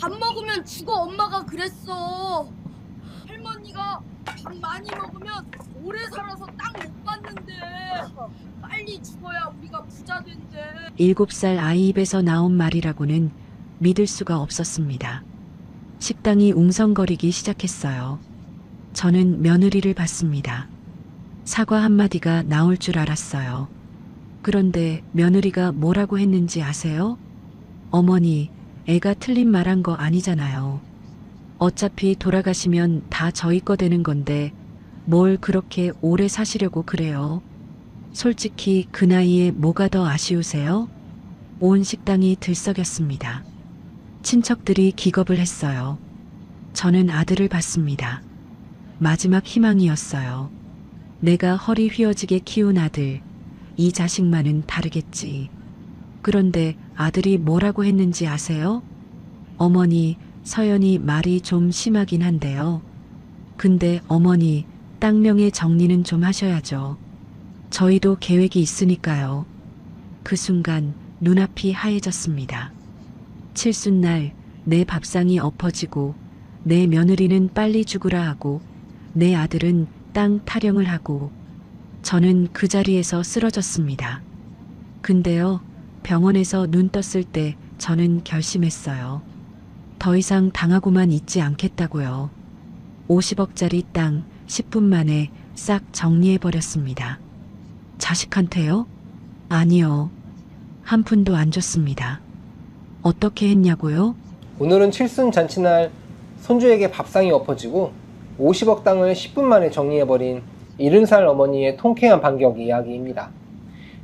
밥 먹으면 죽어 엄마가 그랬어. 할머니가 밥 많이 먹으면 오래 살아서 땅 못 받는데 빨리 죽어야 우리가 부자 된대. 7살 아이 입에서 나온 말이라고는 믿을 수가 없었습니다. 식당이 웅성거리기 시작했어요. 저는 며느리를 봤습니다. 사과 한마디가 나올 줄 알았어요. 그런데 며느리가 뭐라고 했는지 아세요? 어머니, 애가 틀린 말한 거 아니잖아요. 어차피 돌아가시면 다 저희 거 되는 건데 뭘 그렇게 오래 사시려고 그래요? 솔직히 그 나이에 뭐가 더 아쉬우세요? 온 식당이 들썩였습니다. 친척들이 기겁을 했어요. 저는 아들을 봤습니다. 마지막 희망이었어요. 내가 허리 휘어지게 키운 아들, 이 자식만은 다르겠지. 그런데 아들이 뭐라고 했는지 아세요? 어머니, 서연이 말이 좀 심하긴 한데요. 근데 어머니, 땅명의 정리는 좀 하셔야죠. 저희도 계획이 있으니까요. 그 순간 눈앞이 하얘졌습니다. 칠순날 내 밥상이 엎어지고 내 며느리는 빨리 죽으라 하고 내 아들은 땅 타령을 하고 저는 그 자리에서 쓰러졌습니다. 근데요, 병원에서 눈 떴을 때 저는 결심했어요. 더 이상 당하고만 있지 않겠다고요. 50억짜리 땅 10분 만에 싹 정리해버렸습니다. 자식한테요? 아니요. 한 푼도 안 줬습니다. 어떻게 했냐고요? 오늘은 칠순 잔치날 손주에게 밥상이 엎어지고 50억 땅을 10분 만에 정리해버린 70살 어머니의 통쾌한 반격 이야기입니다.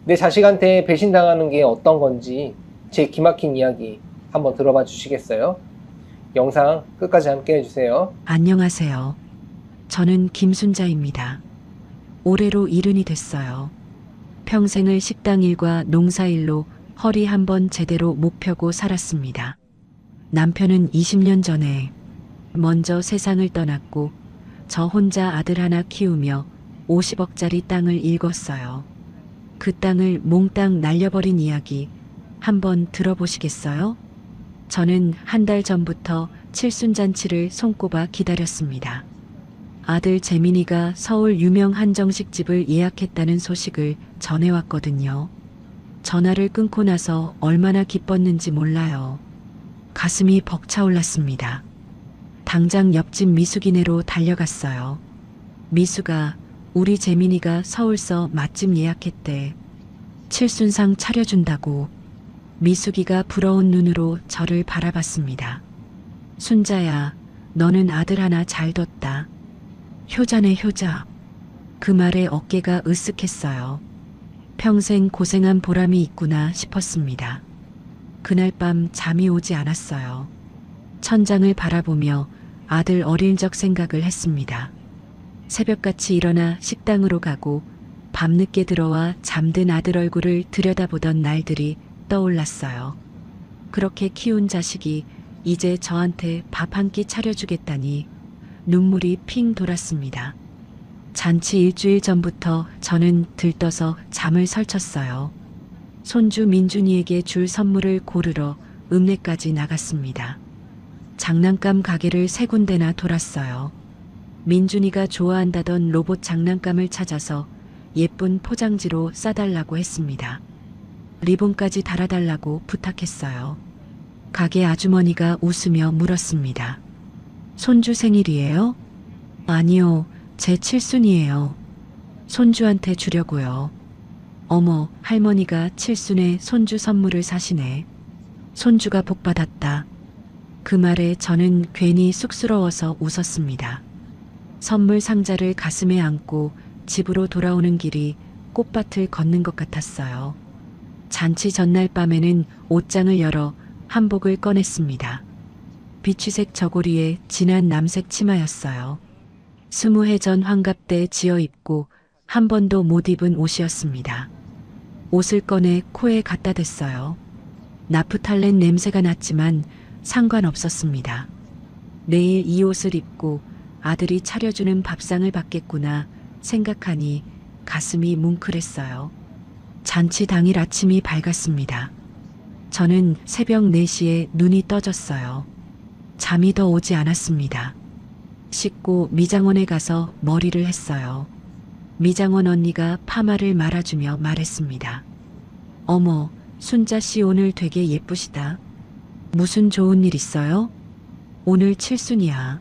내 자식한테 배신당하는 게 어떤 건지 제 기막힌 이야기 한번 들어봐 주시겠어요? 영상 끝까지 함께 해주세요. 안녕하세요. 저는 김순자입니다. 올해로 70이 됐어요. 평생을 식당 일과 농사 일로 허리 한번 제대로 못 펴고 살았습니다. 남편은 20년 전에 먼저 세상을 떠났고 저 혼자 아들 하나 키우며 50억짜리 땅을 일궜어요. 그 땅을 몽땅 날려버린 이야기 한번 들어보시겠어요? 저는 한 달 전부터 칠순잔치를 손꼽아 기다렸습니다. 아들 재민이가 서울 유명 한정식집을 예약했다는 소식을 전해왔거든요. 전화를 끊고 나서 얼마나 기뻤는지 몰라요. 가슴이 벅차올랐습니다. 당장 옆집 미숙이네로 달려갔어요. 미숙아, 우리 재민이가 서울서 맛집 예약했대. 칠순상 차려준다고. 미숙이가 부러운 눈으로 저를 바라봤습니다. 순자야, 너는 아들 하나 잘 뒀다. 효자네 효자. 그 말에 어깨가 으쓱했어요. 평생 고생한 보람이 있구나 싶었습니다. 그날 밤 잠이 오지 않았어요. 천장을 바라보며 아들 어릴 적 생각을 했습니다. 새벽같이 일어나 식당으로 가고 밤늦게 들어와 잠든 아들 얼굴을 들여다보던 날들이 떠올랐어요. 그렇게 키운 자식이 이제 저한테 밥 한 끼 차려주겠다니 눈물이 핑 돌았습니다. 잔치 일주일 전부터 저는 들떠서 잠을 설쳤어요. 손주 민준이에게 줄 선물을 고르러 읍내까지 나갔습니다. 장난감 가게를 3군데나 돌았어요. 민준이가 좋아한다던 로봇 장난감을 찾아서 예쁜 포장지로 싸달라고 했습니다. 리본까지 달아달라고 부탁했어요. 가게 아주머니가 웃으며 물었습니다. 손주 생일이에요? 아니요, 제 칠순이에요. 손주한테 주려고요. 어머, 할머니가 칠순에 손주 선물을 사시네. 손주가 복받았다. 그 말에 저는 괜히 쑥스러워서 웃었습니다. 선물 상자를 가슴에 안고 집으로 돌아오는 길이 꽃밭을 걷는 것 같았어요. 잔치 전날 밤에는 옷장을 열어 한복을 꺼냈습니다. 비취색 저고리에 진한 남색 치마였어요. 20해 전 환갑 때 지어 입고 한 번도 못 입은 옷이었습니다. 옷을 꺼내 코에 갖다 댔어요. 나프탈렌 냄새가 났지만 상관없었습니다. 내일 이 옷을 입고 아들이 차려주는 밥상을 받겠구나 생각하니 가슴이 뭉클했어요. 잔치 당일 아침이 밝았습니다. 저는 새벽 4시에 눈이 떠졌어요. 잠이 더 오지 않았습니다. 씻고 미장원에 가서 머리를 했어요. 미장원 언니가 파마를 말아주며 말했습니다. 어머, 순자 씨 오늘 되게 예쁘시다. 무슨 좋은 일 있어요? 오늘 칠순이야.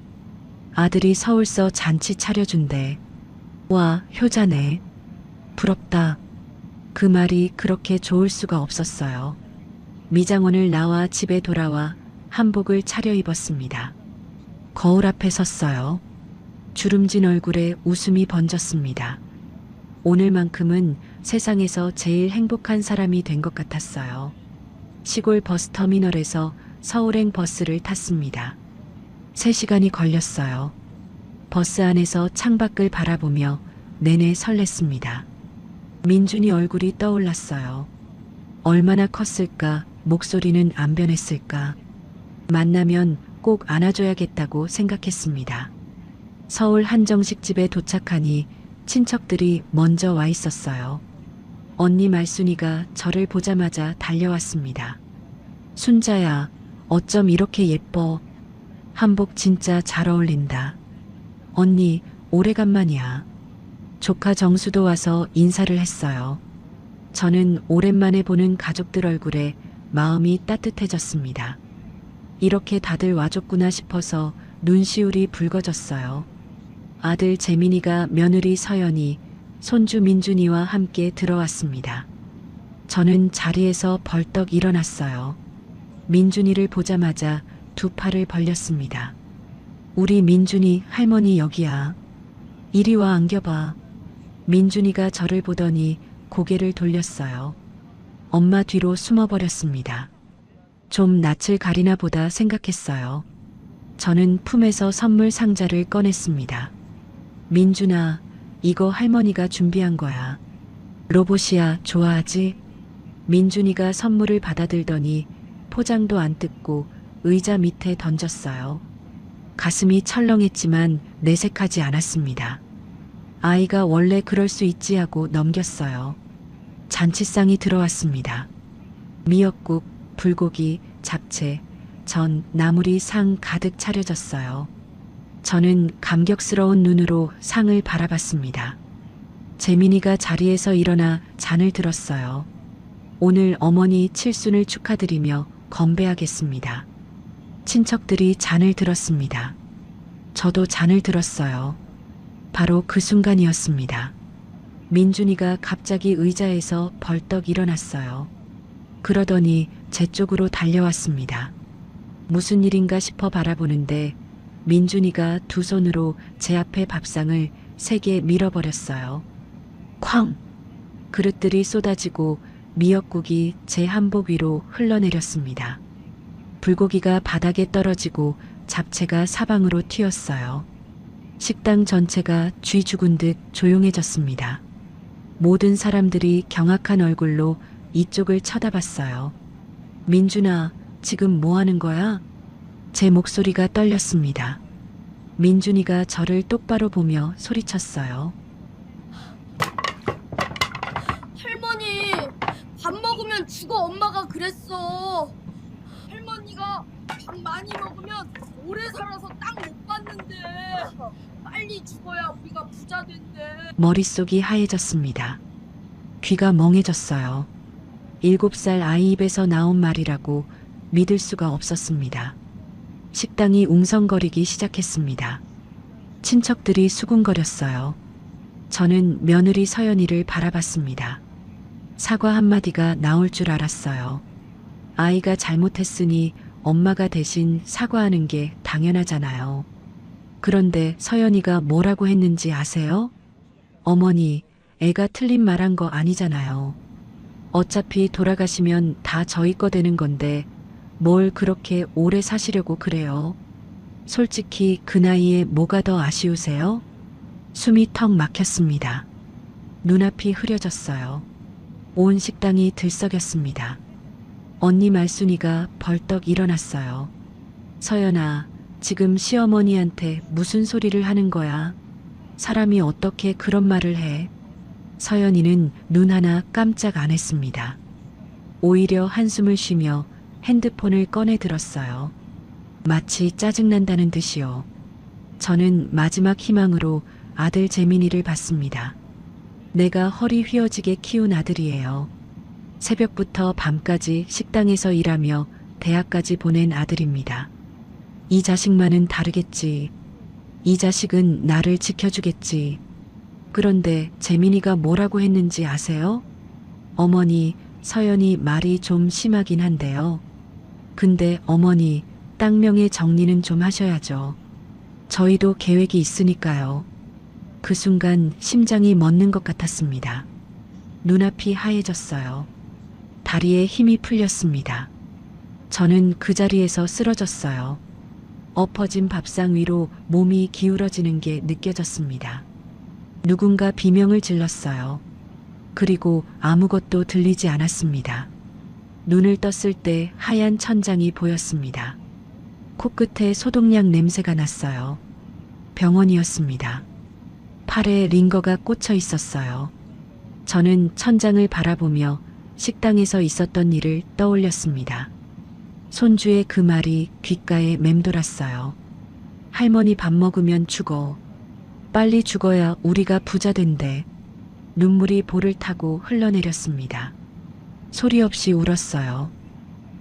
아들이 서울서 잔치 차려준대. 와, 효자네. 부럽다. 그 말이 그렇게 좋을 수가 없었어요. 미장원을 나와 집에 돌아와 한복을 차려입었습니다. 거울 앞에 섰어요. 주름진 얼굴에 웃음이 번졌습니다. 오늘만큼은 세상에서 제일 행복한 사람이 된 것 같았어요. 시골 버스터미널에서 서울행 버스를 탔습니다. 3시간이 걸렸어요. 버스 안에서 창밖을 바라보며 내내 설렜습니다. 민준이 얼굴이 떠올랐어요. 얼마나 컸을까, 목소리는 안 변했을까. 만나면 꼭 안아줘야겠다고 생각했습니다. 서울 한정식 집에 도착하니 친척들이 먼저 와 있었어요. 언니 말순이가 저를 보자마자 달려왔습니다. 순자야, 어쩜 이렇게 예뻐. 한복 진짜 잘 어울린다. 언니, 오래간만이야. 조카 정수도 와서 인사를 했어요. 저는 오랜만에 보는 가족들 얼굴에 마음이 따뜻해졌습니다. 이렇게 다들 와줬구나 싶어서 눈시울이 붉어졌어요. 아들 재민이가 며느리 서연이, 손주 민준이와 함께 들어왔습니다. 저는 자리에서 벌떡 일어났어요. 민준이를 보자마자 2팔을 벌렸습니다. 우리 민준이 할머니 여기야. 이리 와 안겨봐. 민준이가 저를 보더니 고개를 돌렸어요. 엄마 뒤로 숨어버렸습니다. 좀 낯을 가리나 보다 생각했어요. 저는 품에서 선물 상자를 꺼냈습니다. 민준아, 이거 할머니가 준비한 거야. 로봇이야, 좋아하지? 민준이가 선물을 받아들더니 포장도 안 뜯고 의자 밑에 던졌어요. 가슴이 철렁했지만 내색하지 않았습니다. 아이가 원래 그럴 수 있지 하고 넘겼어요. 잔치상이 들어왔습니다. 미역국, 불고기, 잡채, 전, 나물이 상 가득 차려졌어요. 저는 감격스러운 눈으로 상을 바라봤습니다. 재민이가 자리에서 일어나 잔을 들었어요. 오늘 어머니 칠순을 축하드리며 건배하겠습니다. 친척들이 잔을 들었습니다. 저도 잔을 들었어요. 바로 그 순간이었습니다. 민준이가 갑자기 의자에서 벌떡 일어났어요. 그러더니 제 쪽으로 달려왔습니다. 무슨 일인가 싶어 바라보는데 민준이가 2 손으로 제 앞에 밥상을 3개 밀어버렸어요. 쾅! 그릇들이 쏟아지고 미역국이 제 한복 위로 흘러내렸습니다. 불고기가 바닥에 떨어지고 잡채가 사방으로 튀었어요. 식당 전체가 쥐 죽은 듯 조용해졌습니다. 모든 사람들이 경악한 얼굴로 이쪽을 쳐다봤어요. 민준아, 지금 뭐 하는 거야? 제 목소리가 떨렸습니다. 민준이가 저를 똑바로 보며 소리쳤어요. 할머니, 밥 먹으면 죽어. 엄마가 그랬어. 할머니가 밥 많이 먹으면 오래 살아서 딱 못 봤는데 빨리 죽어야 우리가 부자 된대. 머릿속이 하얘졌습니다. 귀가 멍해졌어요. 7살 아이 입에서 나온 말이라고 믿을 수가 없었습니다. 식당이 웅성거리기 시작했습니다. 친척들이 수군거렸어요. 저는 며느리 서연이를 바라봤습니다. 사과 한마디가 나올 줄 알았어요. 아이가 잘못했으니 엄마가 대신 사과하는 게 당연하잖아요. 그런데 서연이가 뭐라고 했는지 아세요? 어머니, 애가 틀린 말한 거 아니잖아요. 어차피 돌아가시면 다 저희 거 되는 건데 뭘 그렇게 오래 사시려고 그래요? 솔직히 그 나이에 뭐가 더 아쉬우세요? 숨이 턱 막혔습니다. 눈앞이 흐려졌어요. 온 식당이 들썩였습니다. 언니 말순이가 벌떡 일어났어요. 서연아, 지금 시어머니한테 무슨 소리를 하는 거야? 사람이 어떻게 그런 말을 해? 서연이는 눈 하나 깜짝 안 했습니다. 오히려 한숨을 쉬며 핸드폰을 꺼내 들었어요. 마치 짜증난다는 듯이요. 저는 마지막 희망으로 아들 재민이를 봤습니다. 내가 허리 휘어지게 키운 아들이에요. 새벽부터 밤까지 식당에서 일하며 대학까지 보낸 아들입니다. 이 자식만은 다르겠지. 이 자식은 나를 지켜주겠지. 그런데 재민이가 뭐라고 했는지 아세요? 어머니, 서연이 말이 좀 심하긴 한데요. 근데 어머니, 땅명의 정리는 좀 하셔야죠. 저희도 계획이 있으니까요. 그 순간 심장이 멎는 것 같았습니다. 눈앞이 하얘졌어요. 다리에 힘이 풀렸습니다. 저는 그 자리에서 쓰러졌어요. 엎어진 밥상 위로 몸이 기울어지는 게 느껴졌습니다. 누군가 비명을 질렀어요. 그리고 아무것도 들리지 않았습니다. 눈을 떴을 때 하얀 천장이 보였습니다. 코끝에 소독약 냄새가 났어요. 병원이었습니다. 팔에 링거가 꽂혀 있었어요. 저는 천장을 바라보며 식당에서 있었던 일을 떠올렸습니다. 손주의 그 말이 귓가에 맴돌았어요. 할머니 밥 먹으면 죽어. 빨리 죽어야 우리가 부자 된대. 눈물이 볼을 타고 흘러내렸습니다. 소리 없이 울었어요.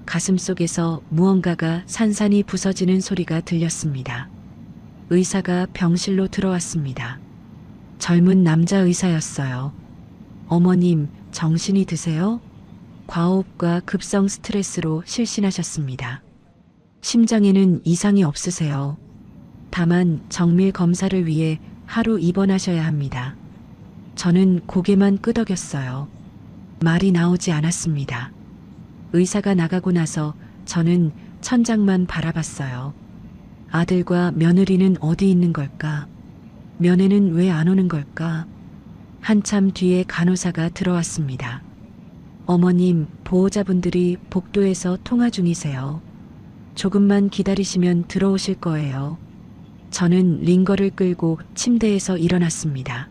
가슴속에서 무언가가 산산이 부서지는 소리가 들렸습니다. 의사가 병실로 들어왔습니다. 젊은 남자 의사였어요. 어머님, 정신이 드세요? 과호흡과 급성 스트레스로 실신하셨습니다. 심장에는 이상이 없으세요. 다만 정밀 검사를 위해 하루 입원하셔야 합니다. 저는 고개만 끄덕였어요. 말이 나오지 않았습니다. 의사가 나가고 나서 저는 천장만 바라봤어요. 아들과 며느리는 어디 있는 걸까? 면회는 왜 안 오는 걸까? 한참 뒤에 간호사가 들어왔습니다. 어머님, 보호자분들이 복도에서 통화 중이세요. 조금만 기다리시면 들어오실 거예요. 저는 링거를 끌고 침대에서 일어났습니다.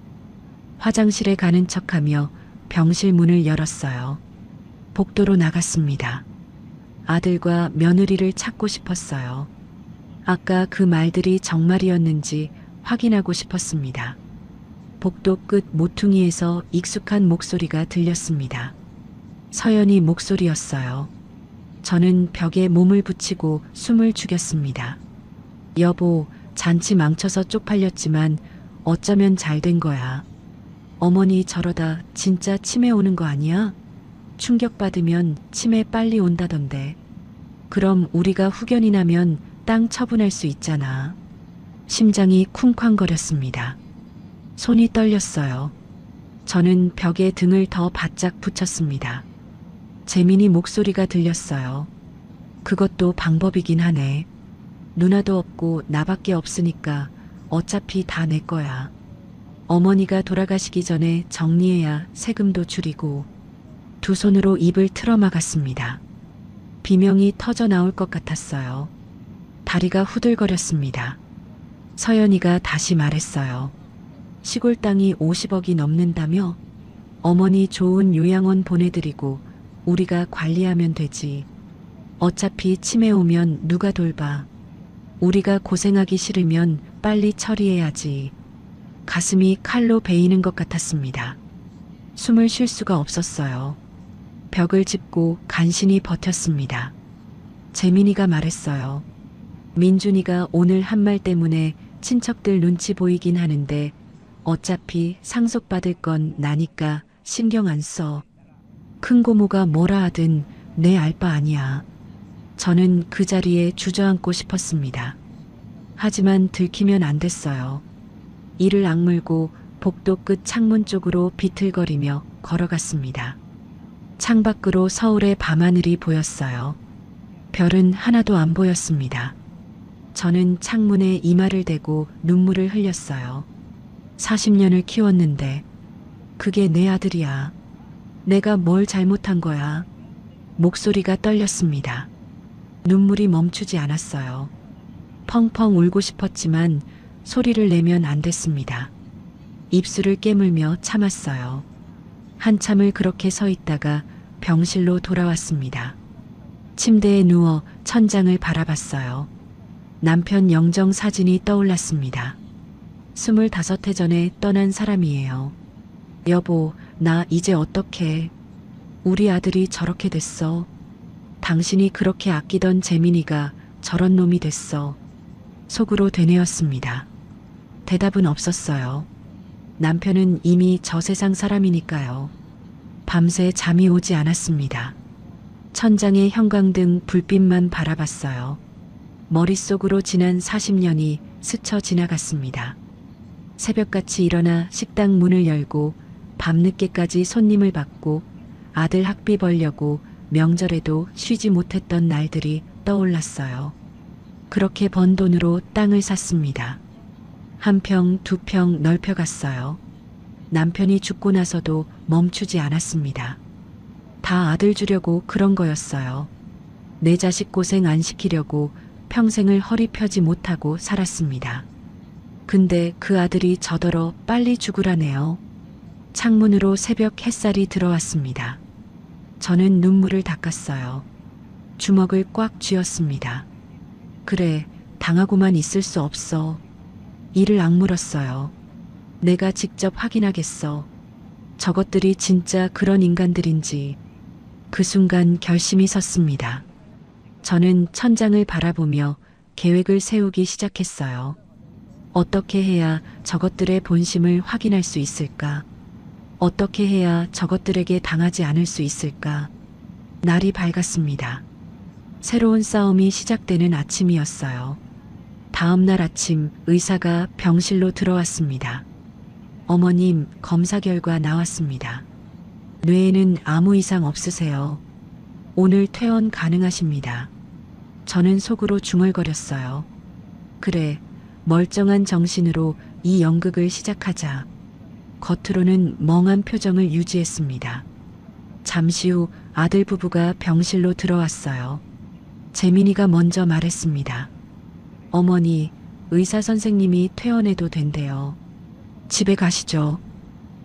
화장실에 가는 척하며 병실 문을 열었어요. 복도로 나갔습니다. 아들과 며느리를 찾고 싶었어요. 아까 그 말들이 정말이었는지 확인하고 싶었습니다. 복도 끝 모퉁이에서 익숙한 목소리가 들렸습니다. 서연이 목소리였어요. 저는 벽에 몸을 붙이고 숨을 죽였습니다. 여보, 잔치 망쳐서 쪽팔렸지만 어쩌면 잘 된 거야. 어머니 저러다 진짜 치매 오는 거 아니야? 충격받으면 치매 빨리 온다던데. 그럼 우리가 후견이 나면 땅 처분할 수 있잖아. 심장이 쿵쾅거렸습니다. 손이 떨렸어요. 저는 벽에 등을 더 바짝 붙였습니다. 재민이 목소리가 들렸어요. 그것도 방법이긴 하네. 누나도 없고 나밖에 없으니까 어차피 다 내 거야. 어머니가 돌아가시기 전에 정리해야 세금도 줄이고. 두 손으로 입을 틀어막았습니다. 비명이 터져 나올 것 같았어요. 다리가 후들거렸습니다. 서연이가 다시 말했어요. 시골 땅이 50억이 넘는다며? 어머니 좋은 요양원 보내드리고 우리가 관리하면 되지. 어차피 치매 오면 누가 돌봐. 우리가 고생하기 싫으면 빨리 처리해야지. 가슴이 칼로 베이는 것 같았습니다. 숨을 쉴 수가 없었어요. 벽을 짚고 간신히 버텼습니다. 재민이가 말했어요. 민준이가 오늘 한 말 때문에 친척들 눈치 보이긴 하는데 어차피 상속받을 건 나니까 신경 안 써. 큰 고모가 뭐라 하든 내 알 바 아니야. 저는 그 자리에 주저앉고 싶었습니다. 하지만 들키면 안 됐어요. 이를 악물고 복도 끝 창문 쪽으로 비틀거리며 걸어갔습니다. 창밖으로 서울의 밤하늘이 보였어요. 별은 하나도 안 보였습니다. 저는 창문에 이마를 대고 눈물을 흘렸어요. 40년을 키웠는데 그게 내 아들이야. 내가 뭘 잘못한 거야. 목소리가 떨렸습니다. 눈물이 멈추지 않았어요. 펑펑 울고 싶었지만 소리를 내면 안 됐습니다. 입술을 깨물며 참았어요. 한참을 그렇게 서 있다가 병실로 돌아왔습니다. 침대에 누워 천장을 바라봤어요. 남편 영정 사진이 떠올랐습니다. 25해 전에 떠난 사람이에요. 여보, 나 이제 어떡해. 우리 아들이 저렇게 됐어. 당신이 그렇게 아끼던 재민이가 저런 놈이 됐어. 속으로 되뇌었습니다. 대답은 없었어요. 남편은 이미 저 세상 사람이니까요. 밤새 잠이 오지 않았습니다. 천장에 형광등 불빛만 바라봤어요. 머릿속으로 지난 40년이 스쳐 지나갔습니다. 새벽같이 일어나 식당 문을 열고 밤늦게까지 손님을 받고 아들 학비 벌려고 명절에도 쉬지 못했던 날들이 떠올랐어요. 그렇게 번 돈으로 땅을 샀습니다. 한 평, 두 평 넓혀갔어요. 남편이 죽고 나서도 멈추지 않았습니다. 다 아들 주려고 그런 거였어요. 내 자식 고생 안 시키려고 평생을 허리 펴지 못하고 살았습니다. 근데 그 아들이 저더러 빨리 죽으라네요. 창문으로 새벽 햇살이 들어왔습니다. 저는 눈물을 닦았어요. 주먹을 꽉 쥐었습니다. 그래, 당하고만 있을 수 없어. 이를 악물었어요. 내가 직접 확인하겠어. 저것들이 진짜 그런 인간들인지. 그 순간 결심이 섰습니다. 저는 천장을 바라보며 계획을 세우기 시작했어요. 어떻게 해야 저것들의 본심을 확인할 수 있을까? 어떻게 해야 저것들에게 당하지 않을 수 있을까? 날이 밝았습니다. 새로운 싸움이 시작되는 아침이었어요. 다음 날 아침 의사가 병실로 들어왔습니다. 어머님, 검사 결과 나왔습니다. 뇌에는 아무 이상 없으세요. 오늘 퇴원 가능하십니다. 저는 속으로 중얼거렸어요. 그래, 멀쩡한 정신으로 이 연극을 시작하자. 겉으로는 멍한 표정을 유지했습니다. 잠시 후 아들 부부가 병실로 들어왔어요. 재민이가 먼저 말했습니다. 어머니, 의사 선생님이 퇴원해도 된대요. 집에 가시죠.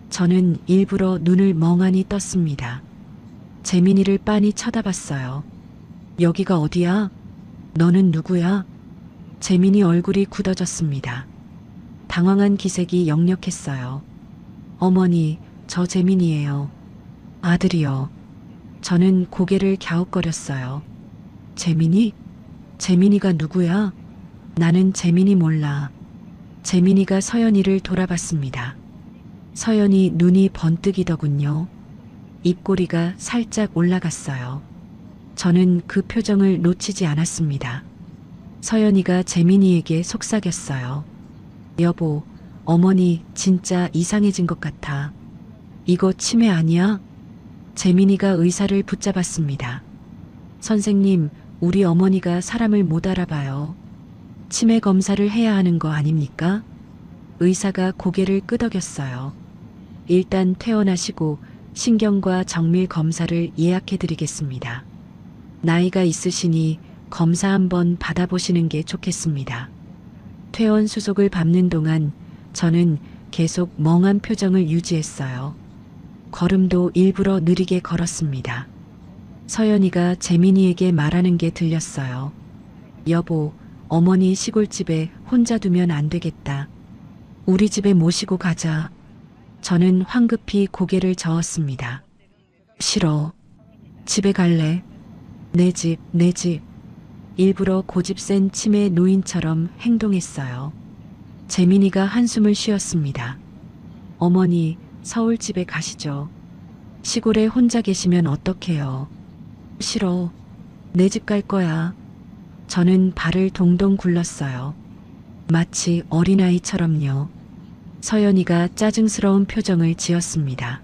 저는 일부러 눈을 멍하니 떴습니다. 재민이를 빤히 쳐다봤어요. 여기가 어디야? 너는 누구야? 재민이 얼굴이 굳어졌습니다. 당황한 기색이 역력했어요. 어머니, 저 재민이에요. 아들이요. 저는 고개를 갸웃거렸어요. 재민이? 재민이가 누구야? 나는 재민이 몰라. 재민이가 서연이를 돌아봤습니다. 서연이 눈이 번뜩이더군요. 입꼬리가 살짝 올라갔어요. 저는 그 표정을 놓치지 않았습니다. 서연이가 재민이에게 속삭였어요. 여보, 어머니 진짜 이상해진 것 같아. 이거 치매 아니야? 재민이가 의사를 붙잡았습니다. 선생님, 우리 어머니가 사람을 못 알아봐요. 치매 검사를 해야 하는 거 아닙니까? 의사가 고개를 끄덕였어요. 일단 퇴원하시고 신경과 정밀 검사를 예약해 드리겠습니다. 나이가 있으시니 검사 한번 받아보시는 게 좋겠습니다. 퇴원 수속을 밟는 동안 저는 계속 멍한 표정을 유지했어요. 걸음도 일부러 느리게 걸었습니다. 서연이가 재민이에게 말하는 게 들렸어요. 여보, 어머니 시골집에 혼자 두면 안 되겠다. 우리 집에 모시고 가자. 저는 황급히 고개를 저었습니다. 싫어. 집에 갈래. 내 집, 내 집. 일부러 고집센 치매 노인처럼 행동했어요. 재민이가 한숨을 쉬었습니다. 어머니, 서울집에 가시죠. 시골에 혼자 계시면 어떡해요. 싫어. 내 집 갈 거야. 저는 발을 동동 굴렀어요. 마치 어린아이처럼요. 서연이가 짜증스러운 표정을 지었습니다.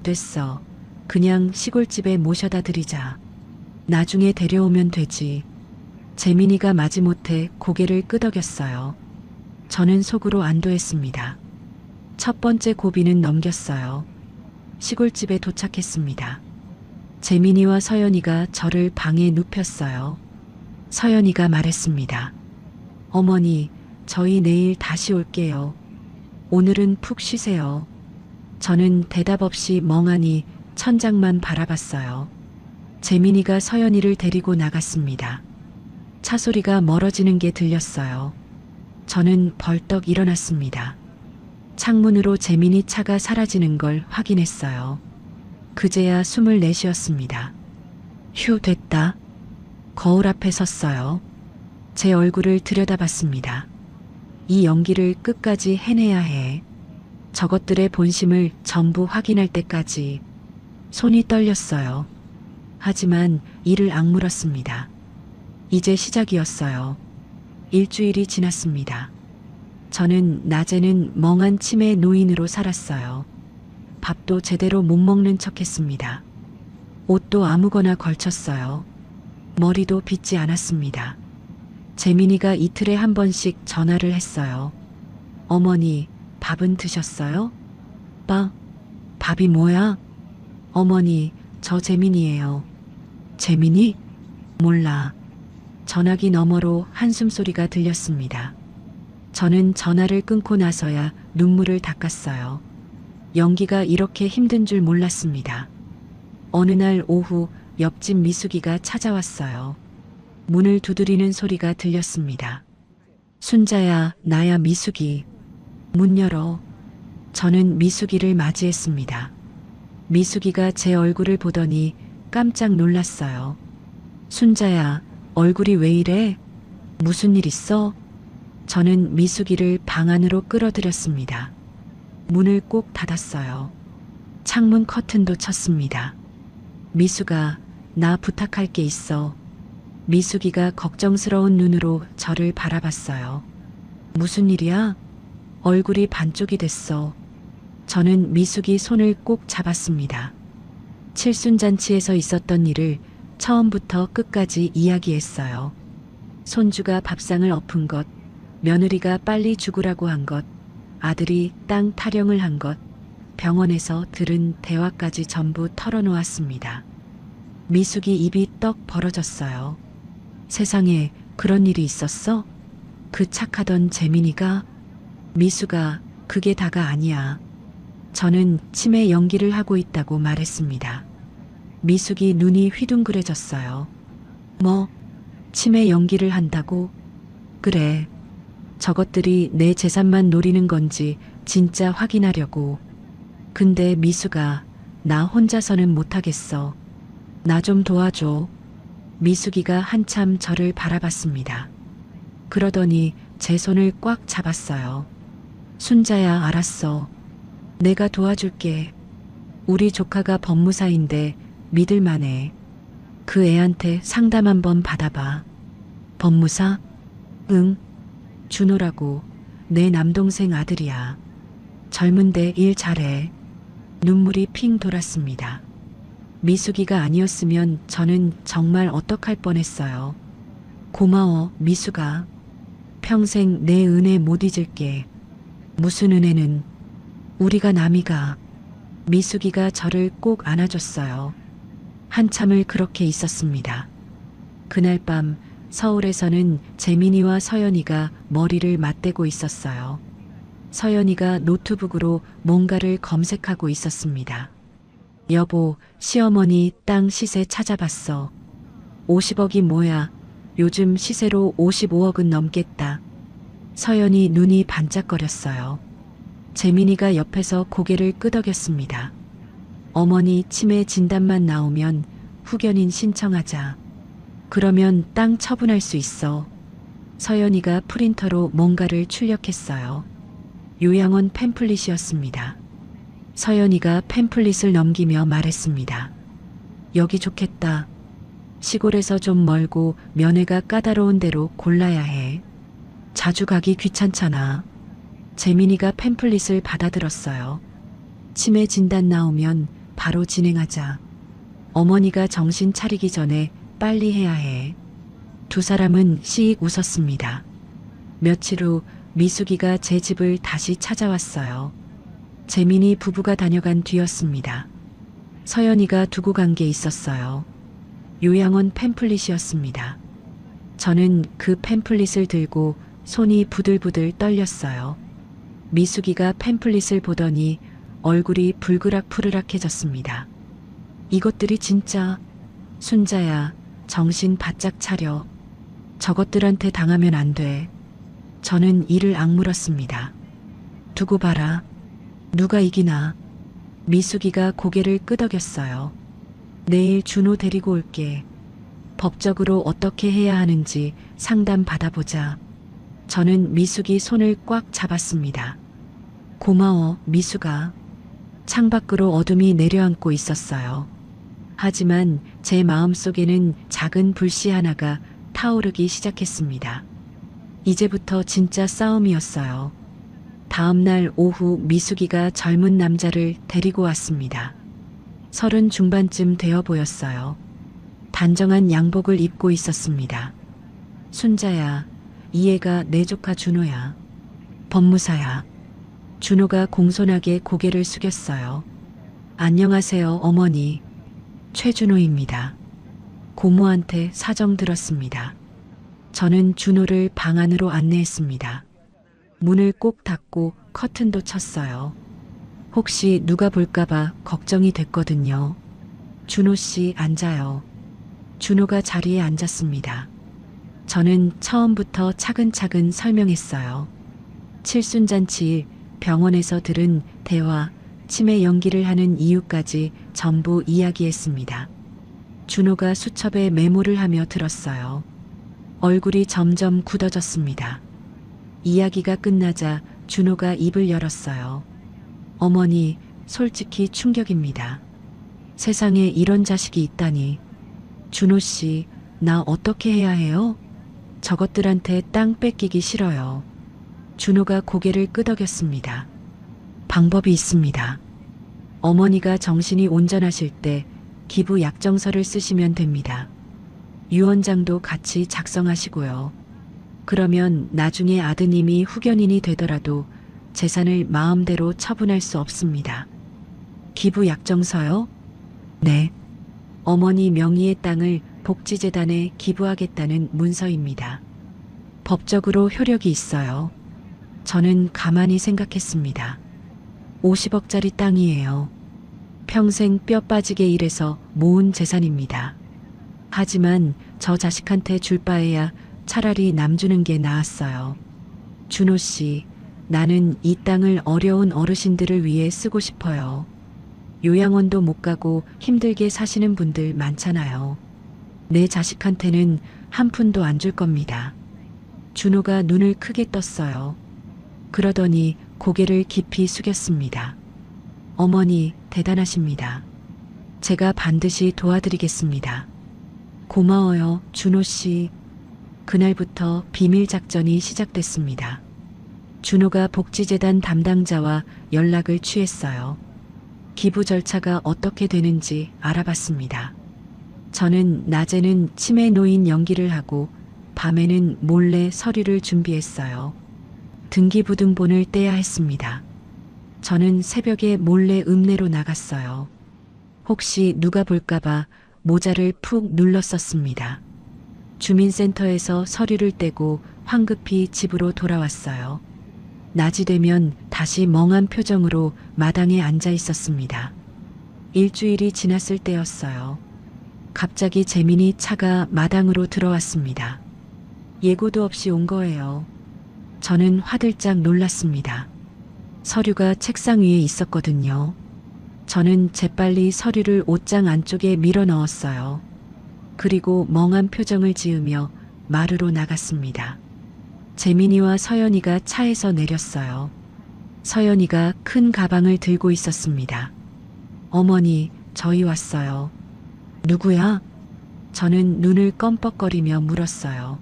됐어. 그냥 시골집에 모셔다 드리자. 나중에 데려오면 되지. 재민이가 마지못해 고개를 끄덕였어요. 저는 속으로 안도했습니다. 첫 번째 고비는 넘겼어요. 시골집에 도착했습니다. 재민이와 서연이가 저를 방에 눕혔어요. 서연이가 말했습니다. 어머니, 저희 내일 다시 올게요. 오늘은 푹 쉬세요. 저는 대답 없이 멍하니 천장만 바라봤어요. 재민이가 서연이를 데리고 나갔습니다. 차 소리가 멀어지는 게 들렸어요. 저는 벌떡 일어났습니다. 창문으로 재민이 차가 사라지는 걸 확인했어요. 그제야 숨을 내쉬었습니다. 휴, 됐다. 거울 앞에 섰어요. 제 얼굴을 들여다봤습니다. 이 연기를 끝까지 해내야 해. 저것들의 본심을 전부 확인할 때까지. 손이 떨렸어요. 하지만 이를 악물었습니다. 이제 시작이었어요. 일주일이 지났습니다. 저는 낮에는 멍한 치매 노인으로 살았어요. 밥도 제대로 못 먹는 척했습니다. 옷도 아무거나 걸쳤어요. 머리도 빗지 않았습니다. 재민이가 이틀에 한 번씩 전화를 했어요. 어머니, 밥은 드셨어요? 밥이 뭐야? 어머니, 저 재민이에요. 재민이? 몰라. 전화기 너머로 한숨 소리가 들렸습니다. 저는 전화를 끊고 나서야 눈물을 닦았어요. 연기가 이렇게 힘든 줄 몰랐습니다. 어느 날 오후 옆집 미숙이가 찾아왔어요. 문을 두드리는 소리가 들렸습니다. 순자야, 나야 미숙이. 문 열어. 저는 미숙이를 맞이했습니다. 미숙이가 제 얼굴을 보더니 깜짝 놀랐어요. 순자야, 얼굴이 왜 이래? 무슨 일 있어? 저는 미숙이를 방 안으로 끌어들였습니다. 문을 꼭 닫았어요. 창문 커튼도 쳤습니다. 미숙아, 나 부탁할 게 있어. 미숙이가 걱정스러운 눈으로 저를 바라봤어요. 무슨 일이야? 얼굴이 반쪽이 됐어. 저는 미숙이 손을 꼭 잡았습니다. 칠순잔치에서 있었던 일을 처음부터 끝까지 이야기했어요. 손주가 밥상을 엎은 것, 며느리가 빨리 죽으라고 한 것, 아들이 땅 타령을 한 것, 병원에서 들은 대화까지 전부 털어놓았습니다. 미숙이 입이 떡 벌어졌어요. 세상에 그런 일이 있었어? 그 착하던 재민이가? 미숙아, 그게 다가 아니야. 저는 치매 연기를 하고 있다고 말했습니다. 미숙이 눈이 휘둥그레졌어요. 뭐? 치매 연기를 한다고? 그래. 저것들이 내 재산만 노리는 건지 진짜 확인하려고. 근데 미숙아, 나 혼자서는 못하겠어. 나 좀 도와줘. 미숙이가 한참 저를 바라봤습니다. 그러더니 제 손을 꽉 잡았어요. 순자야, 알았어. 내가 도와줄게. 우리 조카가 법무사인데 믿을만해. 그 애한테 상담 한번 받아봐. 법무사? 응. 준호라고. 내 남동생 아들이야. 젊은데 일 잘해. 눈물이 핑 돌았습니다. 미숙이가 아니었으면 저는 정말 어떡할 뻔했어요. 고마워, 미숙아. 평생 내 은혜 못 잊을게. 무슨 은혜는? 우리가 남이가. 미숙이가 저를 꼭 안아줬어요. 한참을 그렇게 있었습니다. 그날 밤 서울에서는 재민이와 서연이가 머리를 맞대고 있었어요. 서연이가 노트북으로 뭔가를 검색하고 있었습니다. 여보, 시어머니 땅 시세 찾아봤어. 50억이 뭐야? 요즘 시세로 55억은 넘겠다. 서연이 눈이 반짝거렸어요. 재민이가 옆에서 고개를 끄덕였습니다. 어머니 치매 진단만 나오면 후견인 신청하자. 그러면 땅 처분할 수 있어. 서연이가 프린터로 뭔가를 출력했어요. 요양원 팸플릿이었습니다. 서연이가 팸플릿을 넘기며 말했습니다. 여기 좋겠다. 시골에서 좀 멀고 면회가 까다로운 데로 골라야 해. 자주 가기 귀찮잖아. 재민이가 팸플릿을 받아들었어요. 치매 진단 나오면 바로 진행하자. 어머니가 정신 차리기 전에 빨리 해야 해. 두 사람은 씩 웃었습니다. 며칠 후 미숙이가 제 집을 다시 찾아왔어요. 재민이 부부가 다녀간 뒤였습니다. 서연이가 두고 간 게 있었어요. 요양원 팸플릿이었습니다. 저는 그 팸플릿을 들고 손이 부들부들 떨렸어요. 미숙이가 팸플릿을 보더니 얼굴이 불그락푸르락해졌습니다. 이것들이 진짜. 순자야, 정신 바짝 차려. 저것들한테 당하면 안 돼. 저는 이를 악물었습니다. 두고 봐라. 누가 이기나. 미숙이가 고개를 끄덕였어요. 내일 준호 데리고 올게. 법적으로 어떻게 해야 하는지 상담 받아보자. 저는 미숙이 손을 꽉 잡았습니다. 고마워, 미숙아. 창밖으로 어둠이 내려앉고 있었어요. 하지만 제 마음속에는 작은 불씨 하나가 타오르기 시작했습니다. 이제부터 진짜 싸움이었어요. 다음 날 오후 미숙이가 젊은 남자를 데리고 왔습니다. 30 중반쯤 되어 보였어요. 단정한 양복을 입고 있었습니다. 순자야, 이 애가 내 조카 준호야. 법무사야. 준호가 공손하게 고개를 숙였어요. 안녕하세요, 어머니. 최준호입니다. 고모한테 사정 들었습니다. 저는 준호를 방 안으로 안내했습니다. 문을 꼭 닫고 커튼도 쳤어요. 혹시 누가 볼까봐 걱정이 됐거든요. 준호 씨 앉아요. 준호가 자리에 앉았습니다. 저는 처음부터 차근차근 설명했어요. 칠순잔치, 병원에서 들은 대화, 치매 연기를 하는 이유까지 전부 이야기했습니다. 준호가 수첩에 메모를 하며 들었어요. 얼굴이 점점 굳어졌습니다. 이야기가 끝나자 준호가 입을 열었어요. 어머니, 솔직히 충격입니다. 세상에 이런 자식이 있다니. 준호 씨, 나 어떻게 해야 해요? 저것들한테 땅 뺏기기 싫어요. 준호가 고개를 끄덕였습니다. 방법이 있습니다. 어머니가 정신이 온전하실 때 기부 약정서를 쓰시면 됩니다. 유언장도 같이 작성하시고요. 그러면 나중에 아드님이 후견인이 되더라도 재산을 마음대로 처분할 수 없습니다. 기부 약정서요? 네. 어머니 명의의 땅을 복지재단에 기부하겠다는 문서입니다. 법적으로 효력이 있어요. 저는 가만히 생각했습니다. 50억짜리 땅이에요. 평생 뼈 빠지게 일해서 모은 재산입니다. 하지만 저 자식한테 줄 바에야 차라리 남 주는 게 나았어요. 준호 씨, 나는 이 땅을 어려운 어르신들을 위해 쓰고 싶어요. 요양원도 못 가고 힘들게 사시는 분들 많잖아요. 내 자식한테는 한 푼도 안 줄 겁니다. 준호가 눈을 크게 떴어요. 그러더니 고개를 깊이 숙였습니다. 어머니, 대단하십니다. 제가 반드시 도와드리겠습니다. 고마워요, 준호 씨. 그날부터 비밀 작전이 시작됐습니다. 준호가 복지재단 담당자와 연락을 취했어요. 기부 절차가 어떻게 되는지 알아봤습니다. 저는 낮에는 치매 노인 연기를 하고 밤에는 몰래 서류를 준비했어요. 등기부등본을 떼야 했습니다. 저는 새벽에 몰래 읍내로 나갔어요. 혹시 누가 볼까봐 모자를 푹 눌렀었습니다. 주민센터에서 서류를 떼고 황급히 집으로 돌아왔어요. 낮이 되면 다시 멍한 표정으로 마당에 앉아 있었습니다. 일주일이 지났을 때였어요. 갑자기 재민이 차가 마당으로 들어왔습니다. 예고도 없이 온 거예요. 저는 화들짝 놀랐습니다. 서류가 책상 위에 있었거든요. 저는 재빨리 서류를 옷장 안쪽에 밀어 넣었어요. 그리고 멍한 표정을 지으며 마루로 나갔습니다. 재민이와 서연이가 차에서 내렸어요. 서연이가 큰 가방을 들고 있었습니다. 어머니, 저희 왔어요. 누구야? 저는 눈을 껌뻑거리며 물었어요.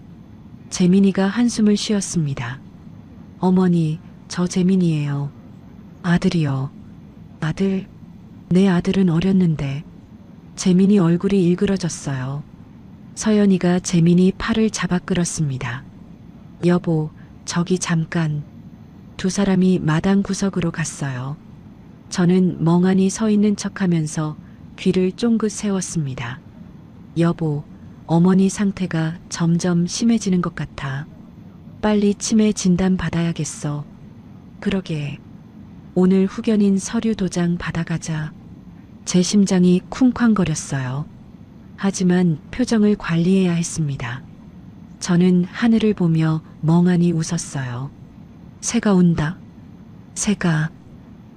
재민이가 한숨을 쉬었습니다. 어머니, 저 재민이에요. 아들이요. 아들? 내 아들은 어렸는데. 재민이 얼굴이 일그러졌어요. 서연이가 재민이 팔을 잡아 끌었습니다. 여보, 저기 잠깐. 두 사람이 마당 구석으로 갔어요. 저는 멍하니 서 있는 척하면서 귀를 쫑긋 세웠습니다. 여보, 어머니 상태가 점점 심해지는 것 같아. 빨리 치매 진단 받아야겠어. 그러게. 오늘 후견인 서류 도장 받아가자. 제 심장이 쿵쾅거렸어요. 하지만 표정을 관리해야 했습니다. 저는 하늘을 보며 멍하니 웃었어요. 새가 온다. 새가.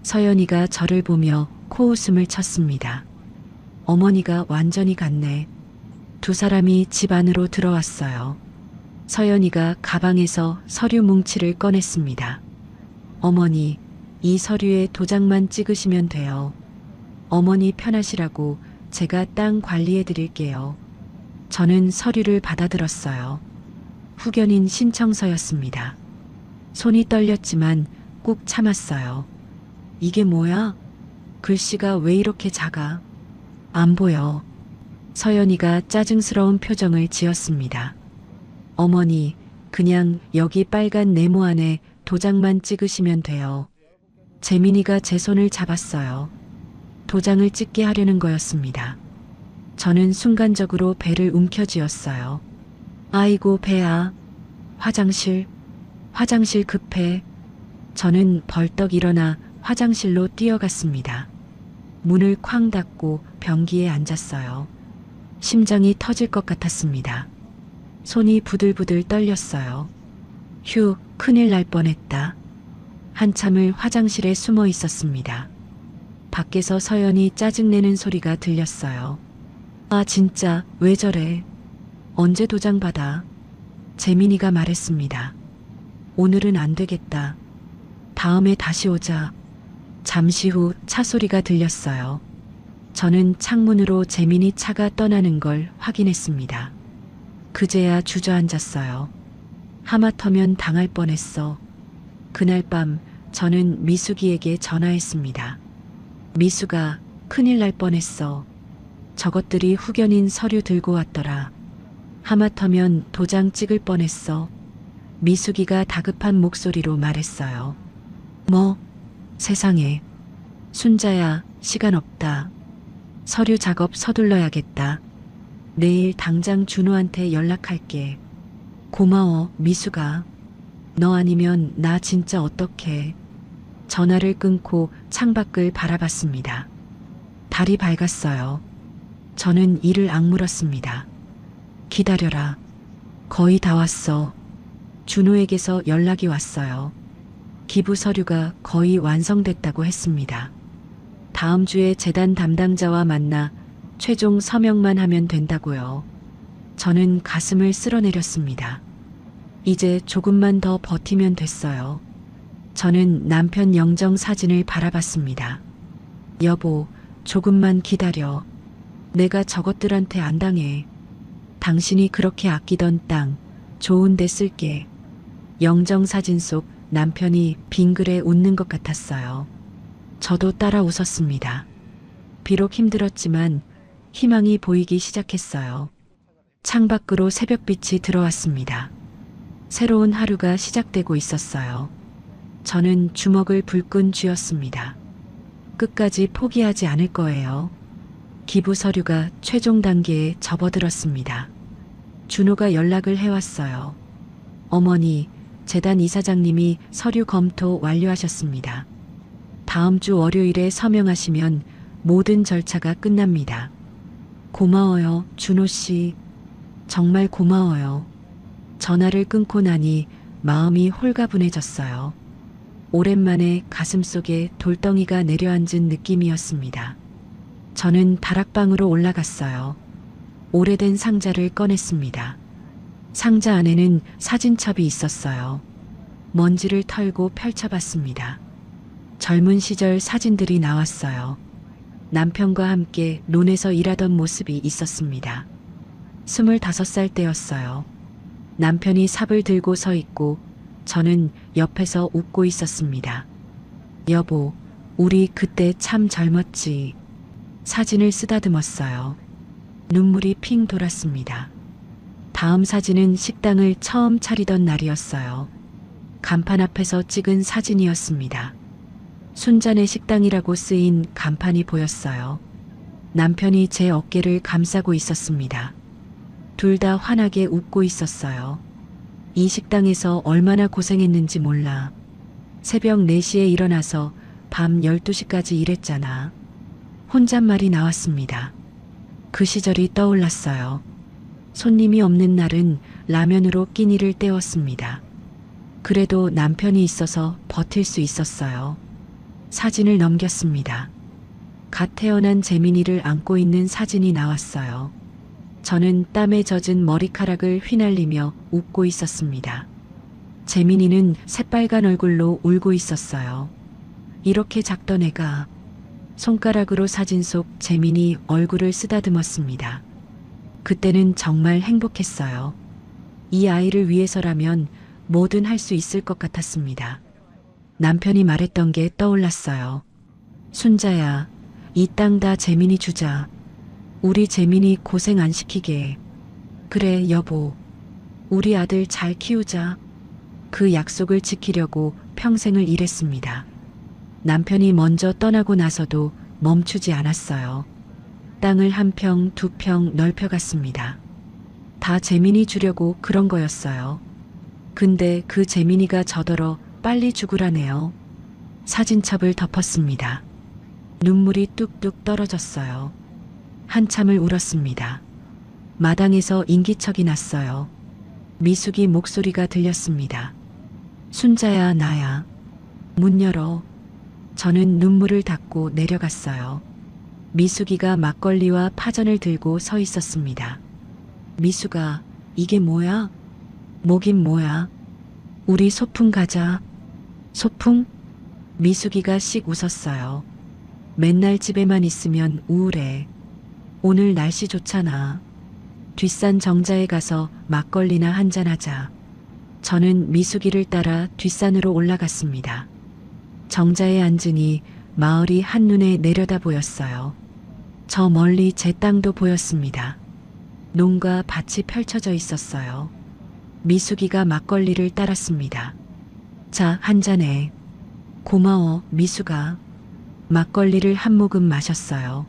서연이가 저를 보며 코웃음을 쳤습니다. 어머니가 완전히 갔네. 두 사람이 집 안으로 들어왔어요. 서연이가 가방에서 서류 뭉치를 꺼냈습니다. 어머니, 이 서류에 도장만 찍으시면 돼요. 어머니 편하시라고 제가 땅 관리해 드릴게요. 저는 서류를 받아들었어요. 후견인 신청서였습니다. 손이 떨렸지만 꾹 참았어요. 이게 뭐야? 글씨가 왜 이렇게 작아? 안 보여. 서연이가 짜증스러운 표정을 지었습니다. 어머니, 그냥 여기 빨간 네모 안에 도장만 찍으시면 돼요. 재민이가 제 손을 잡았어요. 도장을 찍게 하려는 거였습니다. 저는 순간적으로 배를 움켜쥐었어요. 아이고 배야. 화장실 급해. 저는 벌떡 일어나 화장실로 뛰어갔습니다. 문을 쾅 닫고 변기에 앉았어요. 심장이 터질 것 같았습니다. 손이 부들부들 떨렸어요. 휴, 큰일 날 뻔했다. 한참을 화장실에 숨어 있었습니다. 밖에서 서연이 짜증내는 소리가 들렸어요. 아, 진짜 왜 저래? 언제 도장 받아? 재민이가 말했습니다. 오늘은 안 되겠다. 다음에 다시 오자. 잠시 후 차 소리가 들렸어요. 저는 창문으로 재민이 차가 떠나는 걸 확인했습니다. 그제야 주저앉았어요. 하마터면 당할 뻔했어. 그날 밤 저는 미숙이에게 전화했습니다. 미숙아, 큰일 날 뻔했어. 저것들이 후견인 서류 들고 왔더라. 하마터면 도장 찍을 뻔했어. 미숙이가 다급한 목소리로 말했어요. 뭐? 세상에. 순자야, 시간 없다. 서류 작업 서둘러야겠다. 내일 당장 준호한테 연락할게. 고마워, 미숙아. 너 아니면 나 진짜 어떡해. 전화를 끊고 창밖을 바라봤습니다. 달이 밝았어요. 저는 이를 악물었습니다. 기다려라. 거의 다 왔어. 준호에게서 연락이 왔어요. 기부 서류가 거의 완성됐다고 했습니다. 다음 주에 재단 담당자와 만나 최종 서명만 하면 된다고요. 저는 가슴을 쓸어내렸습니다. 이제 조금만 더 버티면 됐어요. 저는 남편 영정 사진을 바라봤습니다. 여보, 조금만 기다려. 내가 저것들한테 안 당해. 당신이 그렇게 아끼던 땅, 좋은 데 쓸게. 영정 사진 속 남편이 빙그레 웃는 것 같았어요. 저도 따라 웃었습니다. 비록 힘들었지만 희망이 보이기 시작했어요. 창밖으로 새벽빛이 들어왔습니다. 새로운 하루가 시작되고 있었어요. 저는 주먹을 불끈 쥐었습니다. 끝까지 포기하지 않을 거예요. 기부 서류가 최종 단계에 접어들었습니다. 준호가 연락을 해왔어요. 어머니, 재단 이사장님이 서류 검토 완료하셨습니다. 다음 주 월요일에 서명하시면 모든 절차가 끝납니다. 고마워요, 준호 씨. 정말 고마워요. 전화를 끊고 나니 마음이 홀가분해졌어요. 오랜만에 가슴속에 돌덩이가 내려앉은 느낌이었습니다. 저는 다락방으로 올라갔어요. 오래된 상자를 꺼냈습니다. 상자 안에는 사진첩이 있었어요. 먼지를 털고 펼쳐봤습니다. 젊은 시절 사진들이 나왔어요. 남편과 함께 논에서 일하던 모습이 있었습니다. 25살 때였어요. 남편이 삽을 들고 서 있고 저는 옆에서 웃고 있었습니다. 여보, 우리 그때 참 젊었지. 사진을 쓰다듬었어요. 눈물이 핑 돌았습니다. 다음 사진은 식당을 처음 차리던 날이었어요. 간판 앞에서 찍은 사진이었습니다. 순잔의 식당이라고 쓰인 간판이 보였어요. 남편이 제 어깨를 감싸고 있었습니다. 둘 다 환하게 웃고 있었어요. 이 식당에서 얼마나 고생했는지 몰라. 새벽 4시에 일어나서 밤 12시까지 일했잖아. 혼잣말이 나왔습니다. 그 시절이 떠올랐어요. 손님이 없는 날은 라면으로 끼니를 때웠습니다. 그래도 남편이 있어서 버틸 수 있었어요. 사진을 넘겼습니다. 갓 태어난 재민이를 안고 있는 사진이 나왔어요. 저는 땀에 젖은 머리카락을 휘날리며 웃고 있었습니다. 재민이는 새빨간 얼굴로 울고 있었어요. 이렇게 작던 애가. 손가락으로 사진 속 재민이 얼굴을 쓰다듬었습니다. 그때는 정말 행복했어요. 이 아이를 위해서라면 뭐든 할 수 있을 것 같았습니다. 남편이 말했던 게 떠올랐어요. 순자야, 이 땅 다 재민이 주자. 우리 재민이 고생 안 시키게. 그래, 여보. 우리 아들 잘 키우자. 그 약속을 지키려고 평생을 일했습니다. 남편이 먼저 떠나고 나서도 멈추지 않았어요. 땅을 한 평, 두 평 넓혀갔습니다. 다 재민이 주려고 그런 거였어요. 근데 그 재민이가 저더러 빨리 죽으라네요. 사진첩을 덮었습니다. 눈물이 뚝뚝 떨어졌어요. 한참을 울었습니다. 마당에서 인기척이 났어요. 미숙이 목소리가 들렸습니다. 순자야, 나야. 문 열어. 저는 눈물을 닦고 내려갔어요. 미숙이가 막걸리와 파전을 들고 서 있었습니다. 미숙아, 이게 뭐야? 뭐긴 뭐야? 우리 소풍 가자. 소풍? 미숙이가 씩 웃었어요. 맨날 집에만 있으면 우울해. 오늘 날씨 좋잖아. 뒷산 정자에 가서 막걸리나 한잔하자. 저는 미숙이를 따라 뒷산으로 올라갔습니다. 정자에 앉으니 마을이 한눈에 내려다 보였어요. 저 멀리 제 땅도 보였습니다. 농가 밭이 펼쳐져 있었어요. 미숙이가 막걸리를 따랐습니다. 자, 한잔해. 고마워, 미숙아. 막걸리를 한 모금 마셨어요.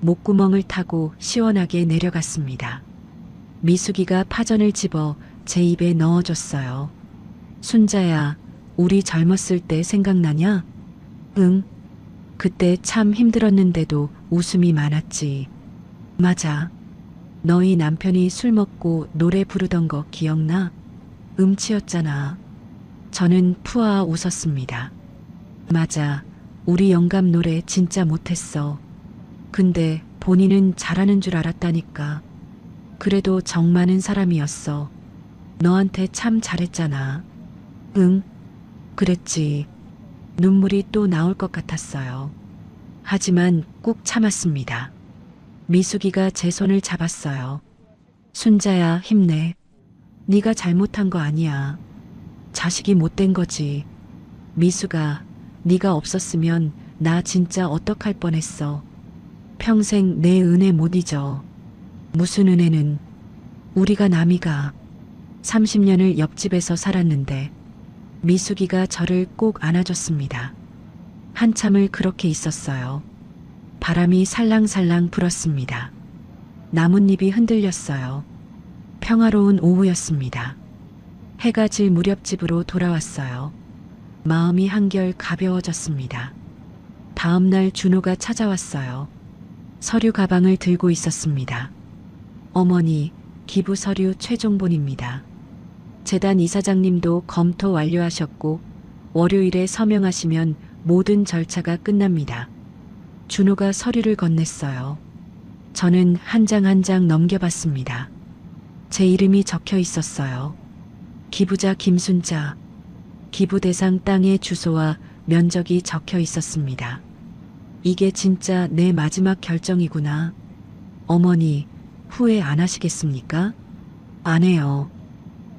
목구멍을 타고 시원하게 내려갔습니다. 미숙이가 파전을 집어 제 입에 넣어줬어요. 순자야, 우리 젊었을 때 생각나냐? 응. 그때 참 힘들었는데도 웃음이 많았지. 맞아. 너희 남편이 술 먹고 노래 부르던 거 기억나? 음치였잖아. 저는 푸아 웃었습니다. 맞아. 우리 영감 노래 진짜 못했어. 근데 본인은 잘하는 줄 알았다니까. 그래도 정 많은 사람이었어. 너한테 참 잘했잖아. 응. 그랬지. 눈물이 또 나올 것 같았어요. 하지만 꾹 참았습니다. 미숙이가 제 손을 잡았어요. 순자야, 힘내. 네가 잘못한 거 아니야. 자식이 못된 거지. 미숙아, 네가 없었으면 나 진짜 어떡할 뻔했어. 평생 내 은혜 못 잊어. 무슨 은혜는. 우리가 남이가 30년을 옆집에서 살았는데. 미숙이가 저를 꼭 안아줬습니다. 한참을 그렇게 있었어요. 바람이 살랑살랑 불었습니다. 나뭇잎이 흔들렸어요. 평화로운 오후였습니다. 해가 질 무렵 집으로 돌아왔어요. 마음이 한결 가벼워졌습니다. 다음 날 준호가 찾아왔어요. 서류 가방을 들고 있었습니다. 어머니, 기부 서류 최종본입니다. 재단 이사장님도 검토 완료하셨고 월요일에 서명하시면 모든 절차가 끝납니다. 준호가 서류를 건넸어요. 저는 한 장 한 장 넘겨봤습니다. 제 이름이 적혀 있었어요. 기부자 김순자. 기부 대상 땅의 주소와 면적이 적혀 있었습니다. 이게 진짜 내 마지막 결정이구나. 어머니, 후회 안 하시겠습니까? 안 해요.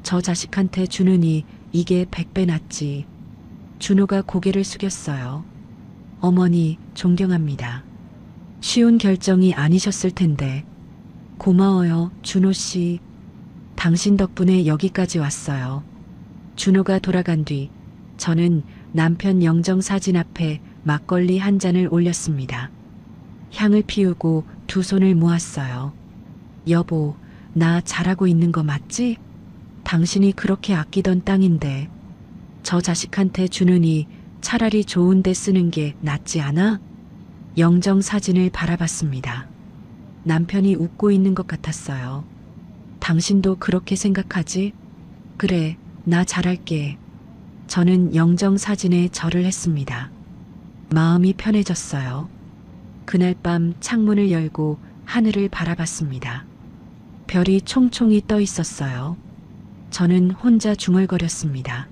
저 자식한테 주느니 이게 100배 낫지. 준호가 고개를 숙였어요. 어머니, 존경합니다. 쉬운 결정이 아니셨을 텐데. 고마워요, 준호 씨. 당신 덕분에 여기까지 왔어요. 준호가 돌아간 뒤 저는 남편 영정 사진 앞에 막걸리 한 잔을 올렸습니다. 향을 피우고 두 손을 모았어요. 여보, 나 잘하고 있는 거 맞지? 당신이 그렇게 아끼던 땅인데 저 자식한테 주느니 차라리 좋은 데 쓰는 게 낫지 않아? 영정 사진을 바라봤습니다. 남편이 웃고 있는 것 같았어요. 당신도 그렇게 생각하지? 그래, 나 잘할게. 저는 영정사진에 절을 했습니다. 마음이 편해졌어요. 그날 밤 창문을 열고 하늘을 바라봤습니다. 별이 총총히 떠 있었어요. 저는 혼자 중얼거렸습니다.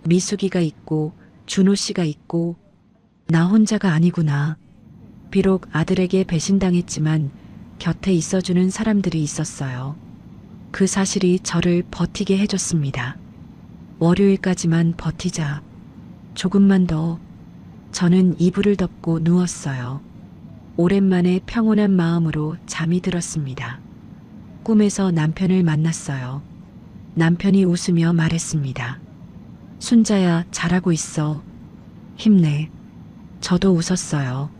미숙이가 있고 준호 씨가 있고 나 혼자가 아니구나. 비록 아들에게 배신당했지만 곁에 있어주는 사람들이 있었어요. 그 사실이 저를 버티게 해줬습니다. 월요일까지만 버티자. 조금만 더. 저는 이불을 덮고 누웠어요. 오랜만에 평온한 마음으로 잠이 들었습니다. 꿈에서 남편을 만났어요. 남편이 웃으며 말했습니다. 순자야, 잘하고 있어. 힘내. 저도 웃었어요.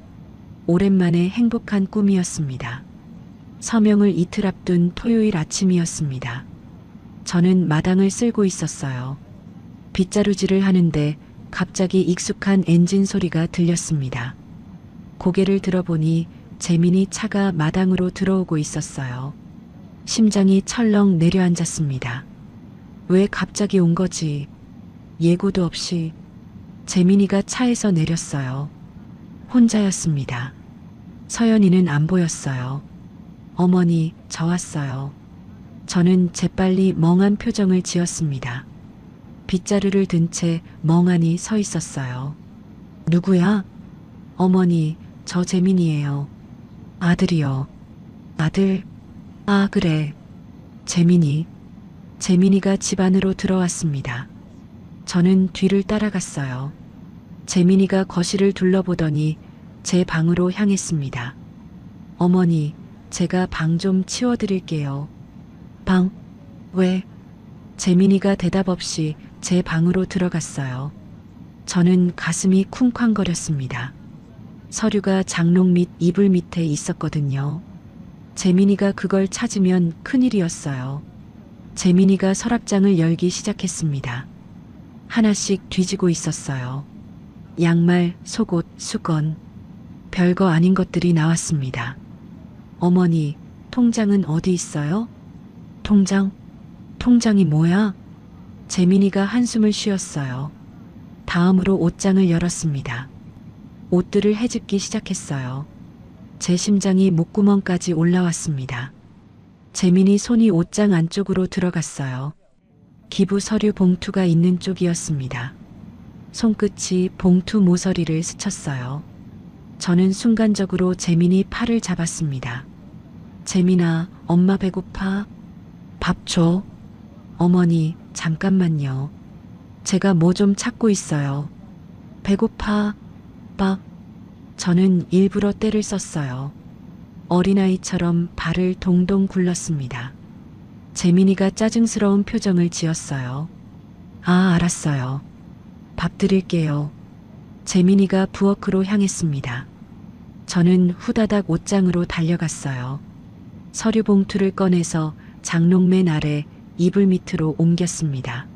오랜만에 행복한 꿈이었습니다. 서명을 이틀 앞둔 토요일 아침이었습니다. 저는 마당을 쓸고 있었어요. 빗자루질을 하는데 갑자기 익숙한 엔진 소리가 들렸습니다. 고개를 들어보니 재민이 차가 마당으로 들어오고 있었어요. 심장이 철렁 내려앉았습니다. 왜 갑자기 온 거지? 예고도 없이. 재민이가 차에서 내렸어요. 혼자였습니다. 서연이는 안 보였어요. 어머니, 저 왔어요. 저는 재빨리 멍한 표정을 지었습니다. 빗자루를 든 채 멍하니 서 있었어요. 누구야? 어머니, 저 재민이에요. 아들이요. 아들? 아, 그래. 재민이. 재민이가 집 안으로 들어왔습니다. 저는 뒤를 따라갔어요. 재민이가 거실을 둘러보더니 제 방으로 향했습니다. 어머니, 제가 방 좀 치워드릴게요. 방? 왜? 재민이가 대답 없이 제 방으로 들어갔어요. 저는 가슴이 쿵쾅거렸습니다. 서류가 장롱 밑 이불 밑에 있었거든요. 재민이가 그걸 찾으면 큰일이었어요. 재민이가 서랍장을 열기 시작했습니다. 하나씩 뒤지고 있었어요. 양말, 속옷, 수건. 별거 아닌 것들이 나왔습니다. 어머니, 통장은 어디 있어요? 통장? 통장이 뭐야? 재민이가 한숨을 쉬었어요. 다음으로 옷장을 열었습니다. 옷들을 헤집기 시작했어요. 제 심장이 목구멍까지 올라왔습니다. 재민이 손이 옷장 안쪽으로 들어갔어요. 기부 서류 봉투가 있는 쪽이었습니다. 손끝이 봉투 모서리를 스쳤어요. 저는 순간적으로 재민이 팔을 잡았습니다. 재민아, 엄마 배고파? 밥 줘. 어머니, 잠깐만요. 제가 뭐 좀 찾고 있어요. 배고파? 밥? 저는 일부러 때를 썼어요. 어린아이처럼 발을 동동 굴렀습니다. 재민이가 짜증스러운 표정을 지었어요. 아, 알았어요. 밥 드릴게요. 재민이가 부엌으로 향했습니다. 저는 후다닥 옷장으로 달려갔어요. 서류 봉투를 꺼내서 장롱 맨 아래 이불 밑으로 옮겼습니다.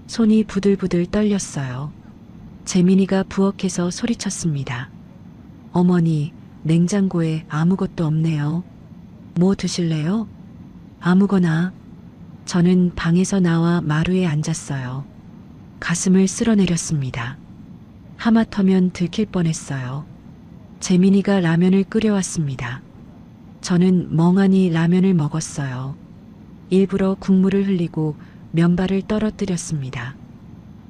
손이 부들부들 떨렸어요. 재민이가 부엌에서 소리쳤습니다. 어머니, 냉장고에 아무것도 없네요. 뭐 드실래요? 아무거나. 저는 방에서 나와 마루에 앉았어요. 가슴을 쓸어내렸습니다. 하마터면 들킬 뻔했어요. 재민이가 라면을 끓여왔습니다. 저는 멍하니 라면을 먹었어요. 일부러 국물을 흘리고 면발을 떨어뜨렸습니다.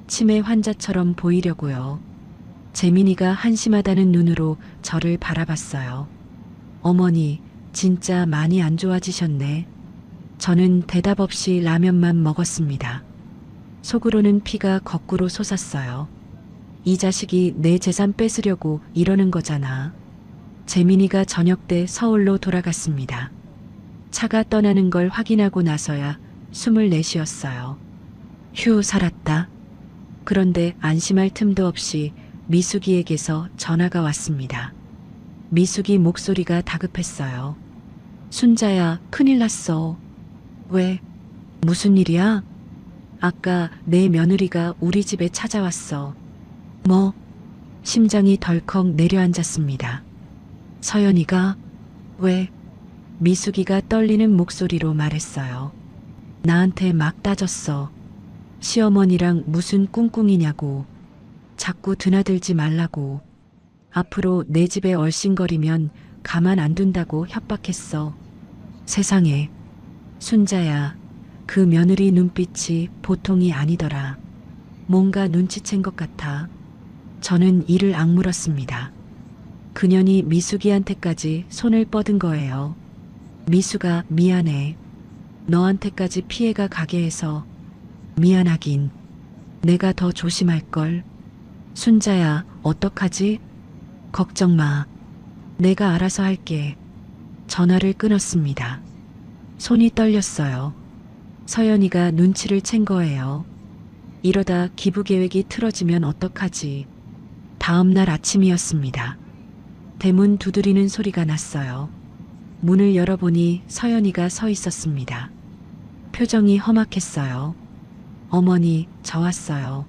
치매 환자처럼 보이려고요. 재민이가 한심하다는 눈으로 저를 바라봤어요. 어머니, 진짜 많이 안 좋아지셨네. 저는 대답 없이 라면만 먹었습니다. 속으로는 피가 거꾸로 솟았어요. 이 자식이 내 재산 뺏으려고 이러는 거잖아. 재민이가 저녁 때 서울로 돌아갔습니다. 차가 떠나는 걸 확인하고 나서야 숨을 내쉬었어요. 휴, 살았다. 그런데 안심할 틈도 없이 미숙이에게서 전화가 왔습니다. 미숙이 목소리가 다급했어요. 순자야, 큰일 났어. 왜? 무슨 일이야? 아까 내 며느리가 우리 집에 찾아왔어. 뭐? 심장이 덜컥 내려앉았습니다. 서연이가? 왜? 미숙이가 떨리는 목소리로 말했어요. 나한테 막 따졌어. 시어머니랑 무슨 꿍꿍이냐고. 자꾸 드나들지 말라고. 앞으로 내 집에 얼씬거리면 가만 안 둔다고 협박했어. 세상에. 순자야, 그 며느리 눈빛이 보통이 아니더라. 뭔가 눈치챈 것 같아. 저는 이를 악물었습니다. 그년이 미숙이한테까지 손을 뻗은 거예요. 미숙아, 미안해. 너한테까지 피해가 가게 해서. 미안하긴. 내가 더 조심할걸. 순자야, 어떡하지? 걱정 마. 내가 알아서 할게. 전화를 끊었습니다. 손이 떨렸어요. 서연이가 눈치를 챈 거예요. 이러다 기부 계획이 틀어지면 어떡하지? 다음 날 아침이었습니다. 대문 두드리는 소리가 났어요. 문을 열어보니 서연이가 서 있었습니다. 표정이 험악했어요. 어머니, 저 왔어요.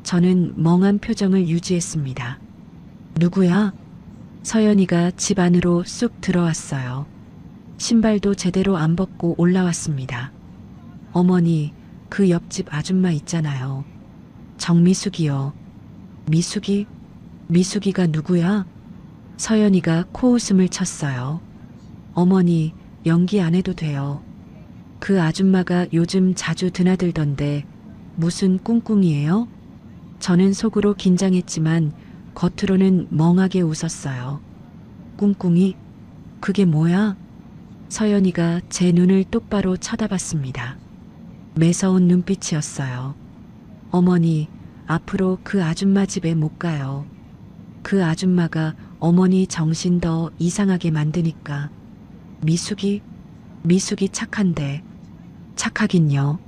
저는 멍한 표정을 유지했습니다. 누구야? 서연이가 집 안으로 쑥 들어왔어요. 신발도 제대로 안 벗고 올라왔습니다. 어머니, 그 옆집 아줌마 있잖아요. 정미숙이요. 미숙이? 미숙이가 누구야? 서연이가 코웃음을 쳤어요. 어머니, 연기 안 해도 돼요. 그 아줌마가 요즘 자주 드나들던데 무슨 꿍꿍이에요? 저는 속으로 긴장했지만 겉으로는 멍하게 웃었어요. 꿍꿍이? 그게 뭐야? 서연이가 제 눈을 똑바로 쳐다봤습니다. 매서운 눈빛이었어요. 어머니, 앞으로 그 아줌마 집에 못 가요. 그 아줌마가 어머니 정신 더 이상하게 만드니까. 미숙이? 미숙이 착한데. 착하긴요.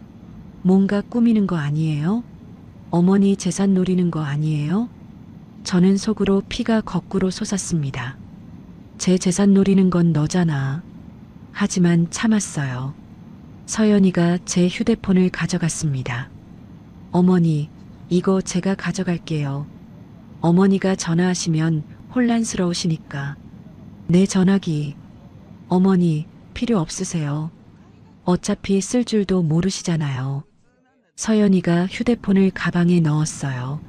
뭔가 꾸미는 거 아니에요? 어머니 재산 노리는 거 아니에요? 저는 속으로 피가 거꾸로 솟았습니다. 제 재산 노리는 건 너잖아. 하지만 참았어요. 서연이가 제 휴대폰을 가져갔습니다. 어머니, 이거 제가 가져갈게요. 어머니가 전화하시면 혼란스러우시니까. 내 전화기. 어머니, 필요 없으세요. 어차피 쓸 줄도 모르시잖아요. 서연이가 휴대폰을 가방에 넣었어요.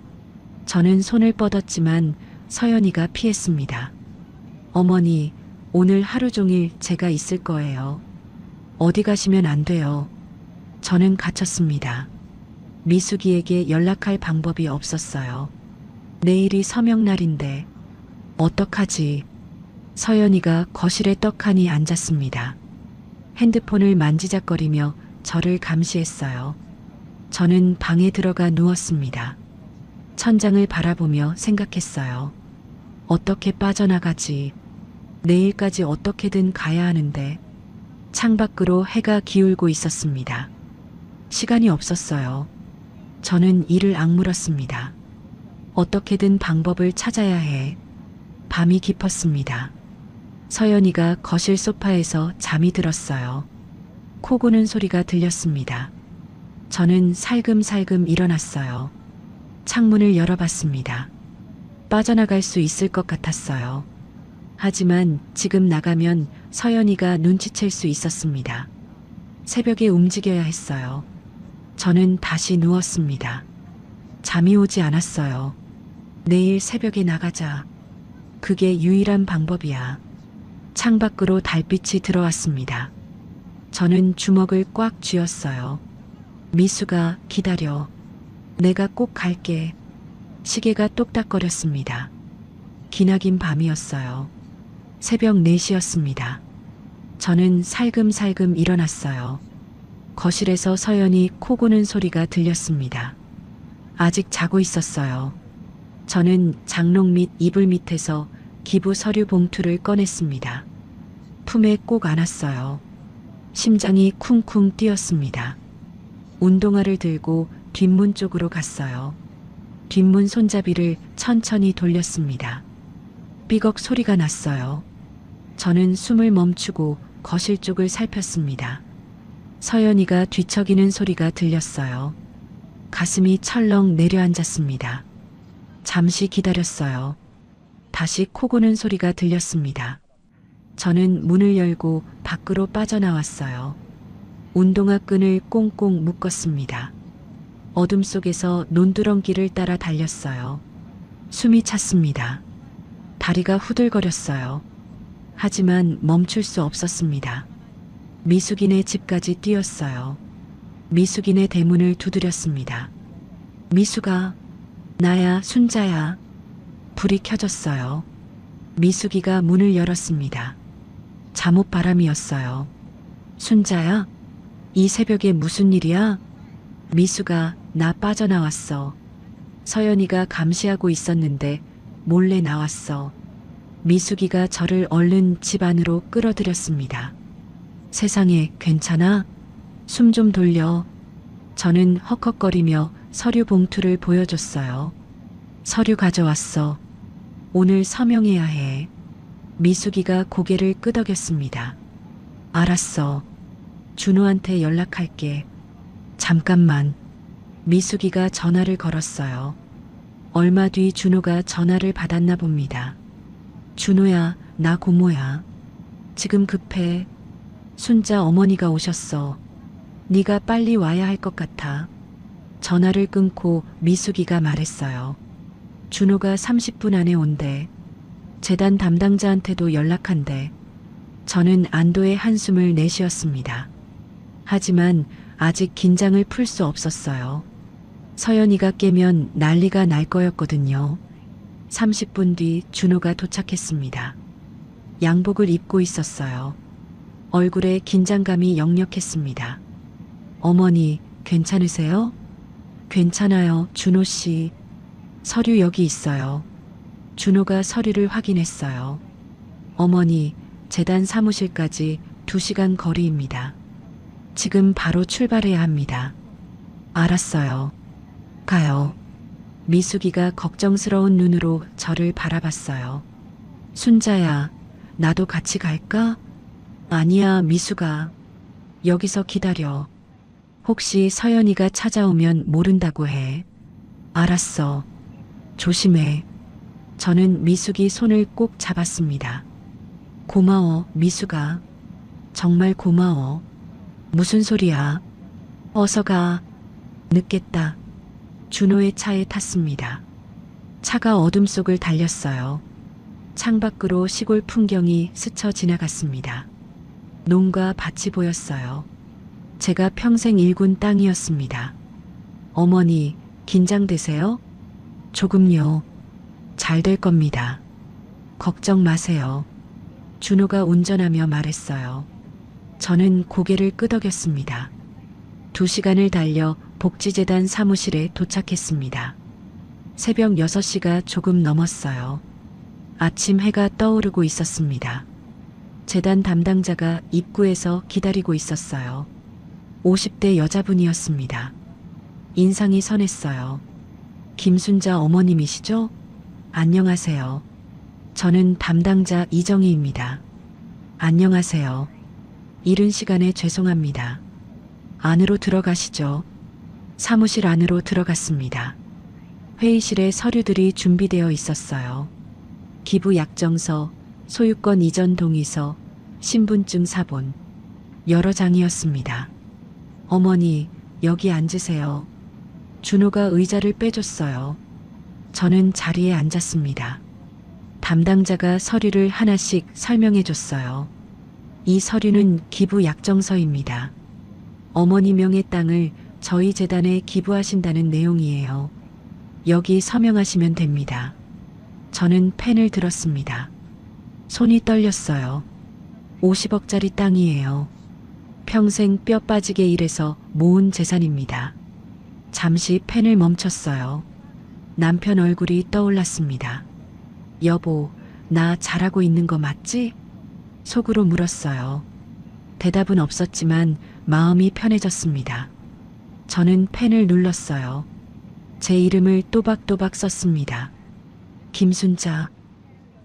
저는 손을 뻗었지만 서연이가 피했습니다. 어머니, 오늘 하루 종일 제가 있을 거예요. 어디 가시면 안 돼요. 저는 갇혔습니다. 미숙이에게 연락할 방법이 없었어요. 내일이 서명날인데 어떡하지? 서연이가 거실에 떡하니 앉았습니다. 핸드폰을 만지작거리며 저를 감시했어요. 저는 방에 들어가 누웠습니다. 천장을 바라보며 생각했어요. 어떻게 빠져나가지? 내일까지 어떻게든 가야 하는데. 창밖으로 해가 기울고 있었습니다. 시간이 없었어요. 저는 이를 악물었습니다. 어떻게든 방법을 찾아야 해. 밤이 깊었습니다. 서연이가 거실 소파에서 잠이 들었어요. 코 고는 소리가 들렸습니다. 저는 살금살금 일어났어요. 창문을 열어봤습니다. 빠져나갈 수 있을 것 같았어요. 하지만 지금 나가면 서연이가 눈치챌 수 있었습니다. 새벽에 움직여야 했어요. 저는 다시 누웠습니다. 잠이 오지 않았어요. 내일 새벽에 나가자. 그게 유일한 방법이야. 창밖으로 달빛이 들어왔습니다. 저는 주먹을 꽉 쥐었어요. 미수가 기다려. 내가 꼭 갈게. 시계가 똑딱거렸습니다. 기나긴 밤이었어요. 새벽 4시였습니다. 저는 살금살금 일어났어요. 거실에서 서연이 코 고는 소리가 들렸습니다. 아직 자고 있었어요. 저는 장롱 밑 이불 밑에서 기부 서류 봉투를 꺼냈습니다. 품에 꼭 안았어요. 심장이 쿵쿵 뛰었습니다. 운동화를 들고 뒷문 쪽으로 갔어요. 뒷문 손잡이를 천천히 돌렸습니다. 삐걱 소리가 났어요. 저는 숨을 멈추고 거실 쪽을 살폈습니다. 서연이가 뒤척이는 소리가 들렸어요. 가슴이 철렁 내려앉았습니다. 잠시 기다렸어요. 다시 코 고는 소리가 들렸습니다. 저는 문을 열고 밖으로 빠져나왔어요. 운동화 끈을 꽁꽁 묶었습니다. 어둠 속에서 논두렁길을 따라 달렸어요. 숨이 찼습니다. 다리가 후들거렸어요. 하지만 멈출 수 없었습니다. 미숙인의 집까지 뛰었어요. 미숙인의 대문을 두드렸습니다. 미숙아, 나야, 순자야. 불이 켜졌어요. 미숙이가 문을 열었습니다. 잠옷 바람이었어요. 순자야? 이 새벽에 무슨 일이야? 미수가 나 빠져나왔어. 서연이가 감시하고 있었는데 몰래 나왔어. 미숙이가 저를 얼른 집 안으로 끌어들였습니다. 세상에, 괜찮아? 숨 좀 돌려. 저는 헉헉거리며 서류 봉투를 보여줬어요. 서류 가져왔어. 오늘 서명해야 해. 미숙이가 고개를 끄덕였습니다. 알았어. 준호한테 연락할게. 잠깐만. 미숙이가 전화를 걸었어요. 얼마 뒤 준호가 전화를 받았나 봅니다. 준호야, 나 고모야. 지금 급해. 순자 어머니가 오셨어. 네가 빨리 와야 할 것 같아. 전화를 끊고 미숙이가 말했어요. 준호가 30분 안에 온대. 재단 담당자한테도 연락한대. 저는 안도의 한숨을 내쉬었습니다. 하지만 아직 긴장을 풀 수 없었어요. 서연이가 깨면 난리가 날 거였거든요. 30분 뒤 준호가 도착했습니다. 양복을 입고 있었어요. 얼굴에 긴장감이 역력했습니다. 어머니, 괜찮으세요? 괜찮아요, 준호 씨. 서류 여기 있어요. 준호가 서류를 확인했어요. 어머니, 재단 사무실까지 2시간 거리입니다. 지금 바로 출발해야 합니다. 알았어요. 가요. 미숙이가 걱정스러운 눈으로 저를 바라봤어요. 순자야, 나도 같이 갈까? 아니야, 미숙아. 여기서 기다려. 혹시 서연이가 찾아오면 모른다고 해. 알았어. 조심해. 저는 미숙이 손을 꼭 잡았습니다. 고마워, 미숙아. 정말 고마워. 무슨 소리야? 어서 가. 늦겠다. 준호의 차에 탔습니다. 차가 어둠 속을 달렸어요. 창밖으로 시골 풍경이 스쳐 지나갔습니다. 농가 밭이 보였어요. 제가 평생 일군 땅이었습니다. 어머니, 긴장되세요? 조금요. 잘 될 겁니다. 걱정 마세요. 준호가 운전하며 말했어요. 저는 고개를 끄덕였습니다. 2시간을 달려 복지재단 사무실에 도착했습니다. 새벽 6시가 조금 넘었어요. 아침 해가 떠오르고 있었습니다. 재단 담당자가 입구에서 기다리고 있었어요. 50대 여자분이었습니다. 인상이 선했어요. 김순자 어머님이시죠? 안녕하세요. 저는 담당자 이정희입니다. 안녕하세요. 이른 시간에 죄송합니다. 안으로 들어가시죠. 사무실 안으로 들어갔습니다. 회의실에 서류들이 준비되어 있었어요. 기부 약정서, 소유권 이전 동의서, 신분증 사본, 여러 장이었습니다. 어머니, 여기 앉으세요. 준호가 의자를 빼줬어요. 저는 자리에 앉았습니다. 담당자가 서류를 하나씩 설명해 줬어요. 이 서류는 기부 약정서입니다. 어머니 명의 땅을 저희 재단에 기부하신다는 내용이에요. 여기 서명하시면 됩니다. 저는 펜을 들었습니다. 손이 떨렸어요. 50억짜리 땅이에요. 평생 뼈 빠지게 일해서 모은 재산입니다. 잠시 펜을 멈췄어요. 남편 얼굴이 떠올랐습니다. 여보, 나 잘하고 있는 거 맞지? 속으로 물었어요. 대답은 없었지만 마음이 편해졌습니다. 저는 펜을 눌렀어요. 제 이름을 또박또박 썼습니다. 김순자.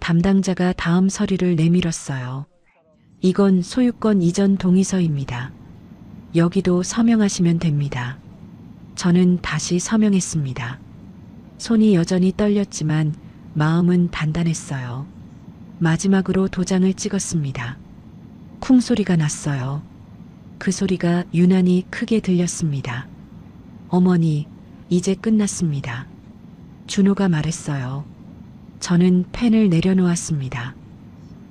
담당자가 다음 서류를 내밀었어요. 이건 소유권 이전 동의서입니다. 여기도 서명하시면 됩니다. 저는 다시 서명했습니다. 손이 여전히 떨렸지만 마음은 단단했어요. 마지막으로 도장을 찍었습니다. 쿵 소리가 났어요. 그 소리가 유난히 크게 들렸습니다. 어머니, 이제 끝났습니다. 준호가 말했어요. 저는 펜을 내려놓았습니다.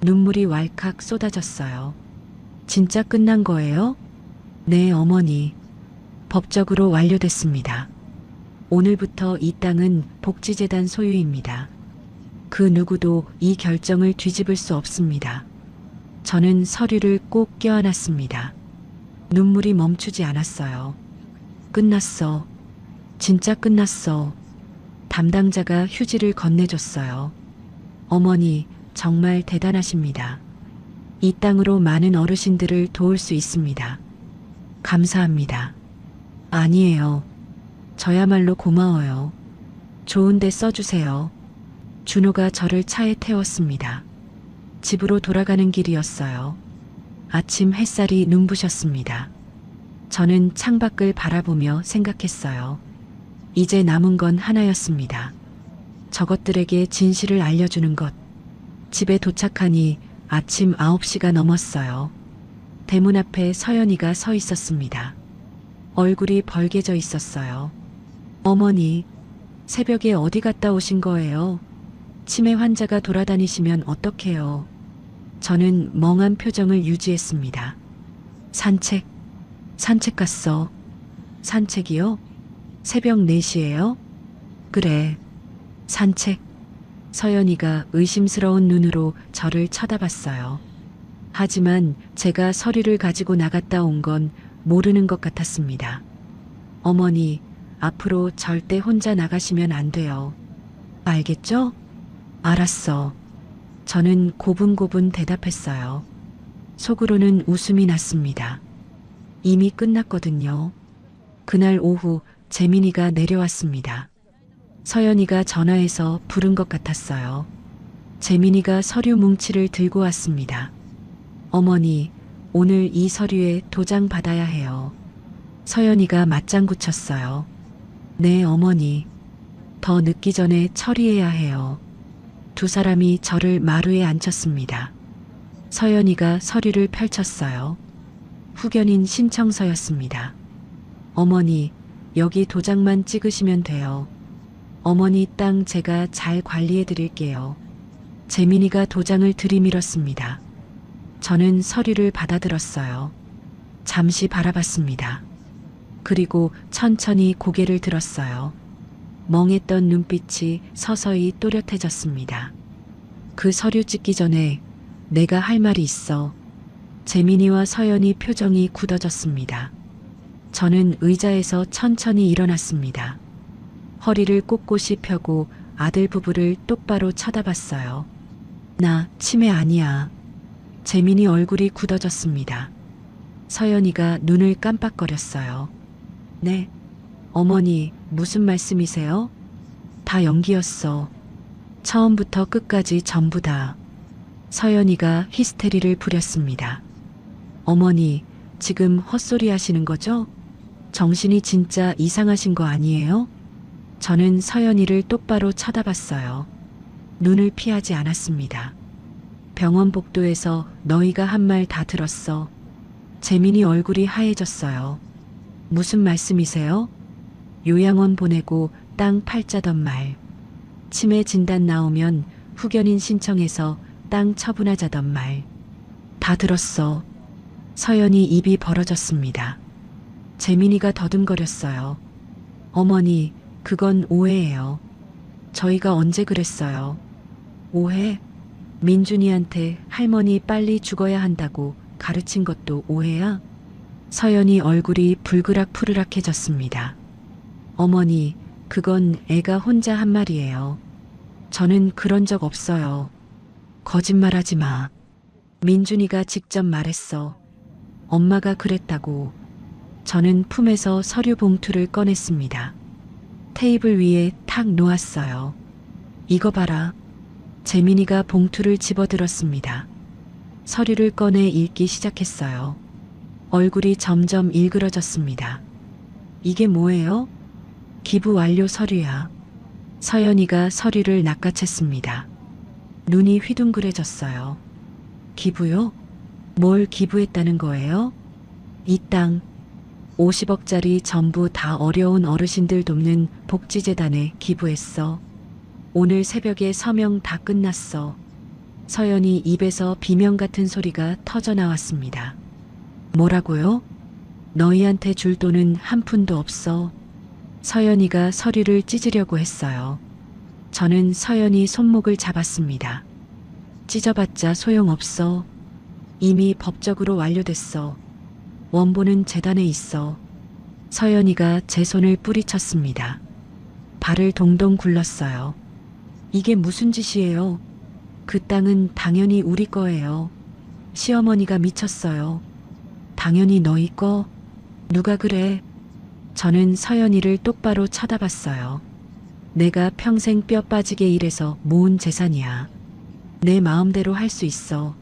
눈물이 왈칵 쏟아졌어요. 진짜 끝난 거예요? 네, 어머니. 법적으로 완료됐습니다. 오늘부터 이 땅은 복지재단 소유입니다. 그 누구도 이 결정을 뒤집을 수 없습니다. 저는 서류를 꼭 껴안았습니다. 눈물이 멈추지 않았어요. 끝났어. 진짜 끝났어. 담당자가 휴지를 건네줬어요. 어머니, 정말 대단하십니다. 이 땅으로 많은 어르신들을 도울 수 있습니다. 감사합니다. 아니에요. 저야말로 고마워요. 좋은데 써주세요. 준호가 저를 차에 태웠습니다. 집으로 돌아가는 길이었어요. 아침 햇살이 눈부셨습니다. 저는 창밖을 바라보며 생각했어요. 이제 남은 건 하나였습니다. 저것들에게 진실을 알려주는 것. 집에 도착하니 아침 9시가 넘었어요. 대문 앞에 서연이가 서 있었습니다. 얼굴이 벌개져 있었어요. 어머니, 새벽에 어디 갔다 오신 거예요? 치매 환자가 돌아다니시면 어떡해요? 저는 멍한 표정을 유지했습니다. 산책 갔어. 산책이요? 새벽 4시에요? 그래, 산책. 서연이가 의심스러운 눈으로 저를 쳐다봤어요. 하지만 제가 서류를 가지고 나갔다 온 건 모르는 것 같았습니다. 어머니, 앞으로 절대 혼자 나가시면 안 돼요. 알겠죠? 알았어. 저는 고분고분 대답했어요. 속으로는 웃음이 났습니다. 이미 끝났거든요. 그날 오후 재민이가 내려왔습니다. 서연이가 전화해서 부른 것 같았어요. 재민이가 서류 뭉치를 들고 왔습니다. 어머니, 오늘 이 서류에 도장 받아야 해요. 서연이가 맞장구 쳤어요. 네, 어머니. 더 늦기 전에 처리해야 해요. 두 사람이 저를 마루에 앉혔습니다. 서연이가 서류를 펼쳤어요. 후견인 신청서였습니다. 어머니, 여기 도장만 찍으시면 돼요. 어머니 땅 제가 잘 관리해 드릴게요. 재민이가 도장을 들이밀었습니다. 저는 서류를 받아들었어요. 잠시 바라봤습니다. 그리고 천천히 고개를 들었어요. 멍했던 눈빛이 서서히 또렷해졌습니다. 그 서류 찍기 전에 내가 할 말이 있어. 재민이와 서연이 표정이 굳어졌습니다. 저는 의자에서 천천히 일어났습니다. 허리를 꼿꼿이 펴고 아들 부부를 똑바로 쳐다봤어요. 나 치매 아니야. 재민이 얼굴이 굳어졌습니다. 서연이가 눈을 깜빡거렸어요. 네. 어머니, 무슨 말씀이세요? 다 연기였어. 처음부터 끝까지 전부 다. 서연이가 히스테리를 부렸습니다. 어머니, 지금 헛소리 하시는 거죠? 정신이 진짜 이상하신 거 아니에요? 저는 서연이를 똑바로 쳐다봤어요. 눈을 피하지 않았습니다. 병원 복도에서 너희가 한 말 다 들었어. 재민이 얼굴이 하얘졌어요. 무슨 말씀이세요? 요양원 보내고 땅 팔자던 말. 치매 진단 나오면 후견인 신청해서 땅 처분하자던 말. 다 들었어. 서연이 입이 벌어졌습니다. 재민이가 더듬거렸어요. 어머니, 그건 오해예요. 저희가 언제 그랬어요? 오해? 민준이한테 할머니 빨리 죽어야 한다고 가르친 것도 오해야? 서연이 얼굴이 불그락푸르락해졌습니다. 어머니, 그건 애가 혼자 한 말이에요. 저는 그런 적 없어요. 거짓말하지 마. 민준이가 직접 말했어. 엄마가 그랬다고. 저는 품에서 서류 봉투를 꺼냈습니다. 테이블 위에 탁 놓았어요. 이거 봐라. 재민이가 봉투를 집어들었습니다. 서류를 꺼내 읽기 시작했어요. 얼굴이 점점 일그러졌습니다. 이게 뭐예요? 기부 완료 서류야. 서연이가 서류를 낚아챘습니다. 눈이 휘둥그레졌어요. 기부요? 뭘 기부했다는 거예요? 이 땅 50억짜리 전부 다 어려운 어르신들 돕는 복지재단에 기부했어. 오늘 새벽에 서명 다 끝났어. 서연이 입에서 비명 같은 소리가 터져 나왔습니다. 뭐라고요? 너희한테 줄 돈은 한 푼도 없어. 서연이가 서류를 찢으려고 했어요. 저는 서연이 손목을 잡았습니다. 찢어봤자 소용없어. 이미 법적으로 완료됐어. 원본은 재단에 있어. 서연이가 제 손을 뿌리쳤습니다. 발을 동동 굴렀어요. 이게 무슨 짓이에요? 그 땅은 당연히 우리 거예요. 시어머니가 미쳤어요. 당연히 너희 거? 누가 그래? 저는 서연이를 똑바로 쳐다봤어요. 내가 평생 뼈 빠지게 일해서 모은 재산이야. 내 마음대로 할 수 있어.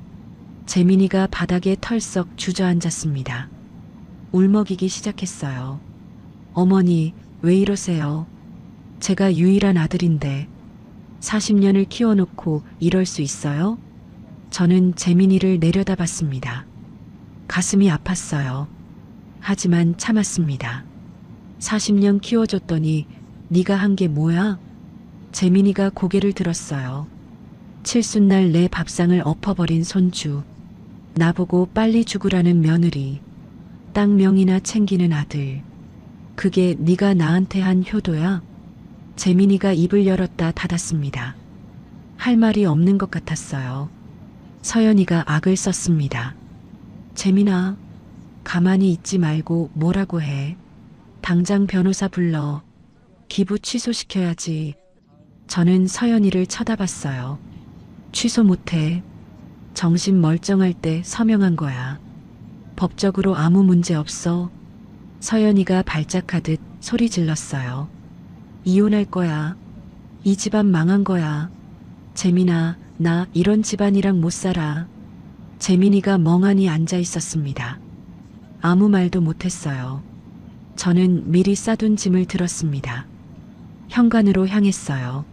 재민이가 바닥에 털썩 주저앉았습니다. 울먹이기 시작했어요. 어머니, 왜 이러세요? 제가 유일한 아들인데 40년을 키워놓고 이럴 수 있어요? 저는 재민이를 내려다봤습니다. 가슴이 아팠어요. 하지만 참았습니다. 40년 키워줬더니 네가 한 게 뭐야? 재민이가 고개를 들었어요. 칠순날 내 밥상을 엎어버린 손주, 나보고 빨리 죽으라는 며느리, 땅 명이나 챙기는 아들. 그게 네가 나한테 한 효도야? 재민이가 입을 열었다 닫았습니다. 할 말이 없는 것 같았어요. 서연이가 악을 썼습니다. 재민아, 가만히 있지 말고 뭐라고 해. 당장 변호사 불러. 기부 취소시켜야지. 저는 서연이를 쳐다봤어요. 취소 못해. 정신 멀쩡할 때 서명한 거야. 법적으로 아무 문제 없어. 서연이가 발작하듯 소리 질렀어요. 이혼할 거야. 이 집안 망한 거야. 재민아, 나 이런 집안이랑 못 살아. 재민이가 멍하니 앉아 있었습니다. 아무 말도 못했어요. 저는 미리 싸둔 짐을 들었습니다. 현관으로 향했어요.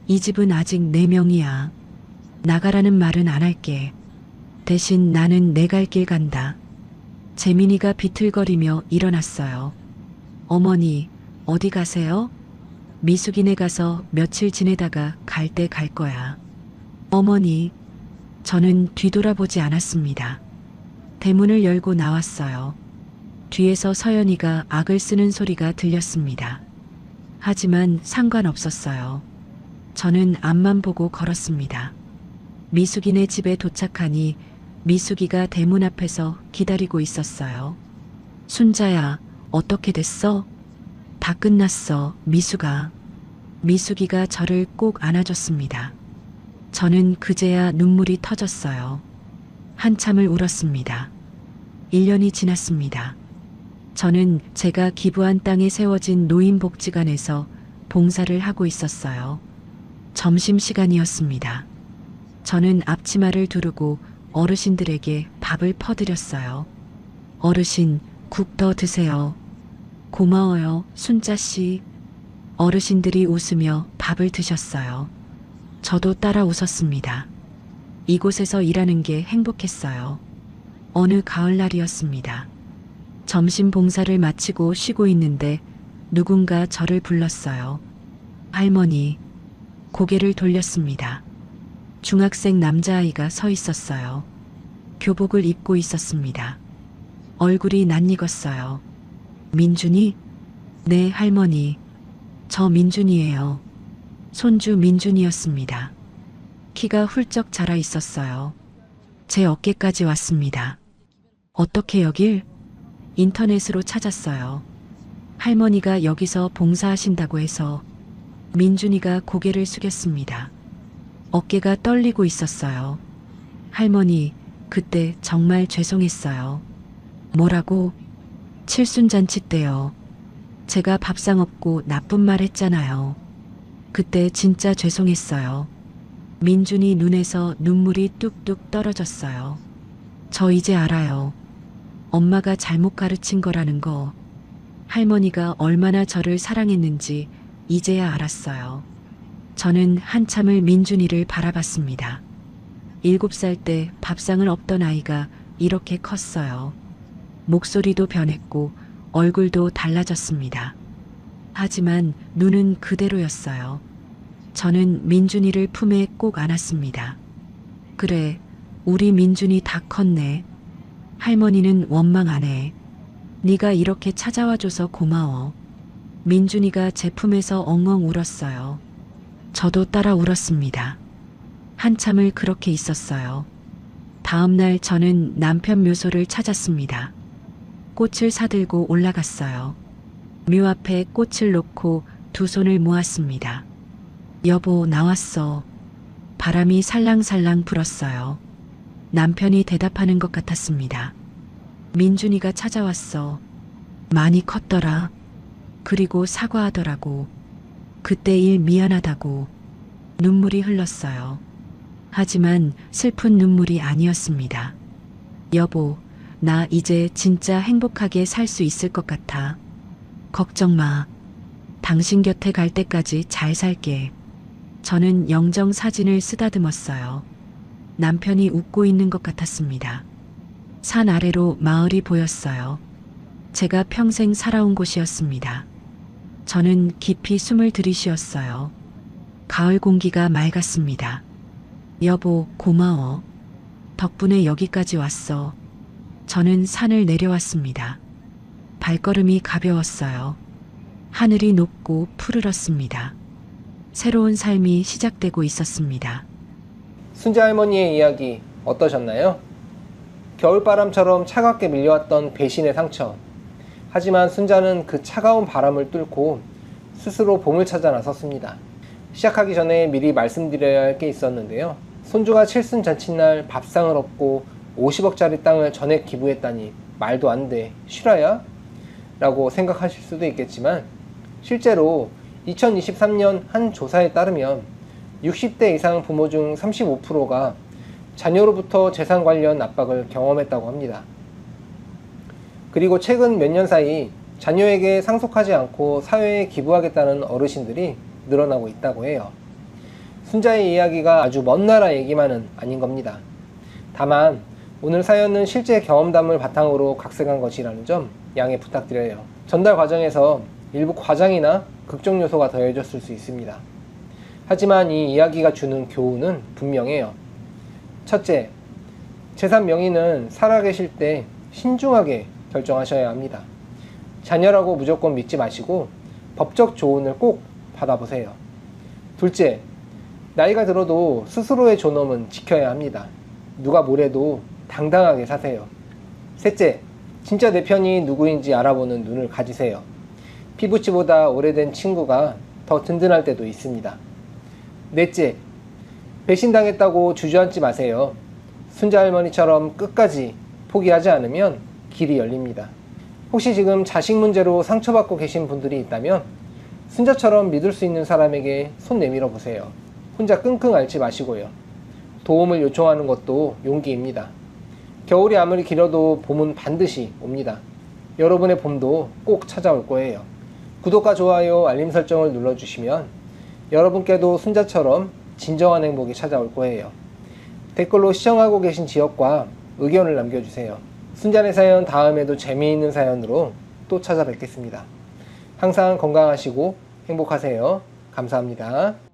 이 집은 아직 내 명이야. 나가라는 말은 안 할게. 대신 나는 내 갈 길 간다. 재민이가 비틀거리며 일어났어요. 어머니, 어디 가세요? 미숙이네 가서 며칠 지내다가 갈 때 갈 거야. 어머니, 저는 뒤돌아보지 않았습니다. 대문을 열고 나왔어요. 뒤에서 서연이가 악을 쓰는 소리가 들렸습니다. 하지만 상관없었어요. 저는 앞만 보고 걸었습니다. 미숙이네 집에 도착하니 미숙이가 대문 앞에서 기다리고 있었어요. 순자야, 어떻게 됐어? 다 끝났어, 미숙아. 미숙이가 저를 꼭 안아줬습니다. 저는 그제야 눈물이 터졌어요. 한참을 울었습니다. 1년이 지났습니다. 저는 제가 기부한 땅에 세워진 노인복지관에서 봉사를 하고 있었어요. 점심시간이었습니다. 저는 앞치마를 두르고 어르신들에게 밥을 퍼드렸어요. 어르신, 국 더 드세요. 고마워요, 순자씨. 어르신들이 웃으며 밥을 드셨어요. 저도 따라 웃었습니다. 이곳에서 일하는 게 행복했어요. 어느 가을날이었습니다. 점심 봉사를 마치고 쉬고 있는데 누군가 저를 불렀어요. 할머니. 고개를 돌렸습니다. 중학생 남자아이가 서 있었어요. 교복을 입고 있었습니다. 얼굴이 낯익었어요. 민준이? 네, 할머니. 저 민준이에요. 손주 민준이었습니다. 키가 훌쩍 자라 있었어요. 제 어깨까지 왔습니다. 어떻게 여길? 인터넷으로 찾았어요. 할머니가 여기서 봉사하신다고 해서. 민준이가 고개를 숙였습니다. 어깨가 떨리고 있었어요. 할머니, 그때 정말 죄송했어요. 뭐라고? 칠순잔치 때요. 제가 밥상 없고 나쁜 말 했잖아요. 그때 진짜 죄송했어요. 민준이 눈에서 눈물이 뚝뚝 떨어졌어요. 저 이제 알아요. 엄마가 잘못 가르친 거라는 거. 할머니가 얼마나 저를 사랑했는지 이제야 알았어요. 저는 한참을 민준이를 바라봤습니다. 7살 때 밥상을 없던 아이가 이렇게 컸어요. 목소리도 변했고 얼굴도 달라졌습니다. 하지만 눈은 그대로였어요. 저는 민준이를 품에 꼭 안았습니다. 그래, 우리 민준이 다 컸네. 할머니는 원망 안 해. 네가 이렇게 찾아와줘서 고마워. 민준이가 제 품에서 엉엉 울었어요. 저도 따라 울었습니다. 한참을 그렇게 있었어요. 다음 날 저는 남편 묘소를 찾았습니다. 꽃을 사들고 올라갔어요. 묘 앞에 꽃을 놓고 두 손을 모았습니다. 여보, 나왔어. 바람이 살랑살랑 불었어요. 남편이 대답하는 것 같았습니다. 민준이가 찾아왔어. 많이 컸더라. 그리고 사과하더라고. 그때 일 미안하다고. 눈물이 흘렀어요. 하지만 슬픈 눈물이 아니었습니다. 여보, 나 이제 진짜 행복하게 살 수 있을 것 같아. 걱정 마. 당신 곁에 갈 때까지 잘 살게. 저는 영정 사진을 쓰다듬었어요. 남편이 웃고 있는 것 같았습니다. 산 아래로 마을이 보였어요. 제가 평생 살아온 곳이었습니다. 저는 깊이 숨을 들이쉬었어요. 가을 공기가 맑았습니다. 여보, 고마워. 덕분에 여기까지 왔어. 저는 산을 내려왔습니다. 발걸음이 가벼웠어요. 하늘이 높고 푸르렀습니다. 새로운 삶이 시작되고 있었습니다. 순자 할머니의 이야기 어떠셨나요? 겨울바람처럼 차갑게 밀려왔던 배신의 상처. 하지만 순자는 그 차가운 바람을 뚫고 스스로 봄을 찾아 나섰습니다. 시작하기 전에 미리 말씀드려야 할 게 있었는데요. 손주가 칠순 잔칫날 밥상을 얻고 50억짜리 땅을 전액 기부했다니 말도 안 돼. 실화야? 라고 생각하실 수도 있겠지만 실제로 2023년 한 조사에 따르면 60대 이상 부모 중 35%가 자녀로부터 재산 관련 압박을 경험했다고 합니다. 그리고 최근 몇 년 사이 자녀에게 상속하지 않고 사회에 기부하겠다는 어르신들이 늘어나고 있다고 해요. 순자의 이야기가 아주 먼 나라 얘기만은 아닌 겁니다. 다만 오늘 사연은 실제 경험담을 바탕으로 각색한 것이라는 점 양해 부탁드려요. 전달 과정에서 일부 과장이나 극적 요소가 더해졌을 수 있습니다. 하지만 이 이야기가 주는 교훈은 분명해요. 첫째, 재산 명의는 살아계실 때 신중하게 결정하셔야 합니다. 자녀라고 무조건 믿지 마시고 법적 조언을 꼭 받아보세요. 둘째, 나이가 들어도 스스로의 존엄은 지켜야 합니다. 누가 뭐래도 당당하게 사세요. 셋째, 진짜 내 편이 누구인지 알아보는 눈을 가지세요. 피부치보다 오래된 친구가 더 든든할 때도 있습니다. 넷째, 배신당했다고 주저앉지 마세요. 순자 할머니처럼 끝까지 포기하지 않으면 길이 열립니다. 혹시 지금 자식 문제로 상처받고 계신 분들이 있다면 순자처럼 믿을 수 있는 사람에게 손 내밀어 보세요. 혼자 끙끙 앓지 마시고요. 도움을 요청하는 것도 용기입니다. 겨울이 아무리 길어도 봄은 반드시 옵니다. 여러분의 봄도 꼭 찾아올 거예요. 구독과 좋아요, 알림 설정을 눌러주시면 여러분께도 순자처럼 진정한 행복이 찾아올 거예요. 댓글로 시청하고 계신 지역과 의견을 남겨주세요. 순자의 사연 다음에도 재미있는 사연으로 또 찾아뵙겠습니다. 항상 건강하시고 행복하세요. 감사합니다.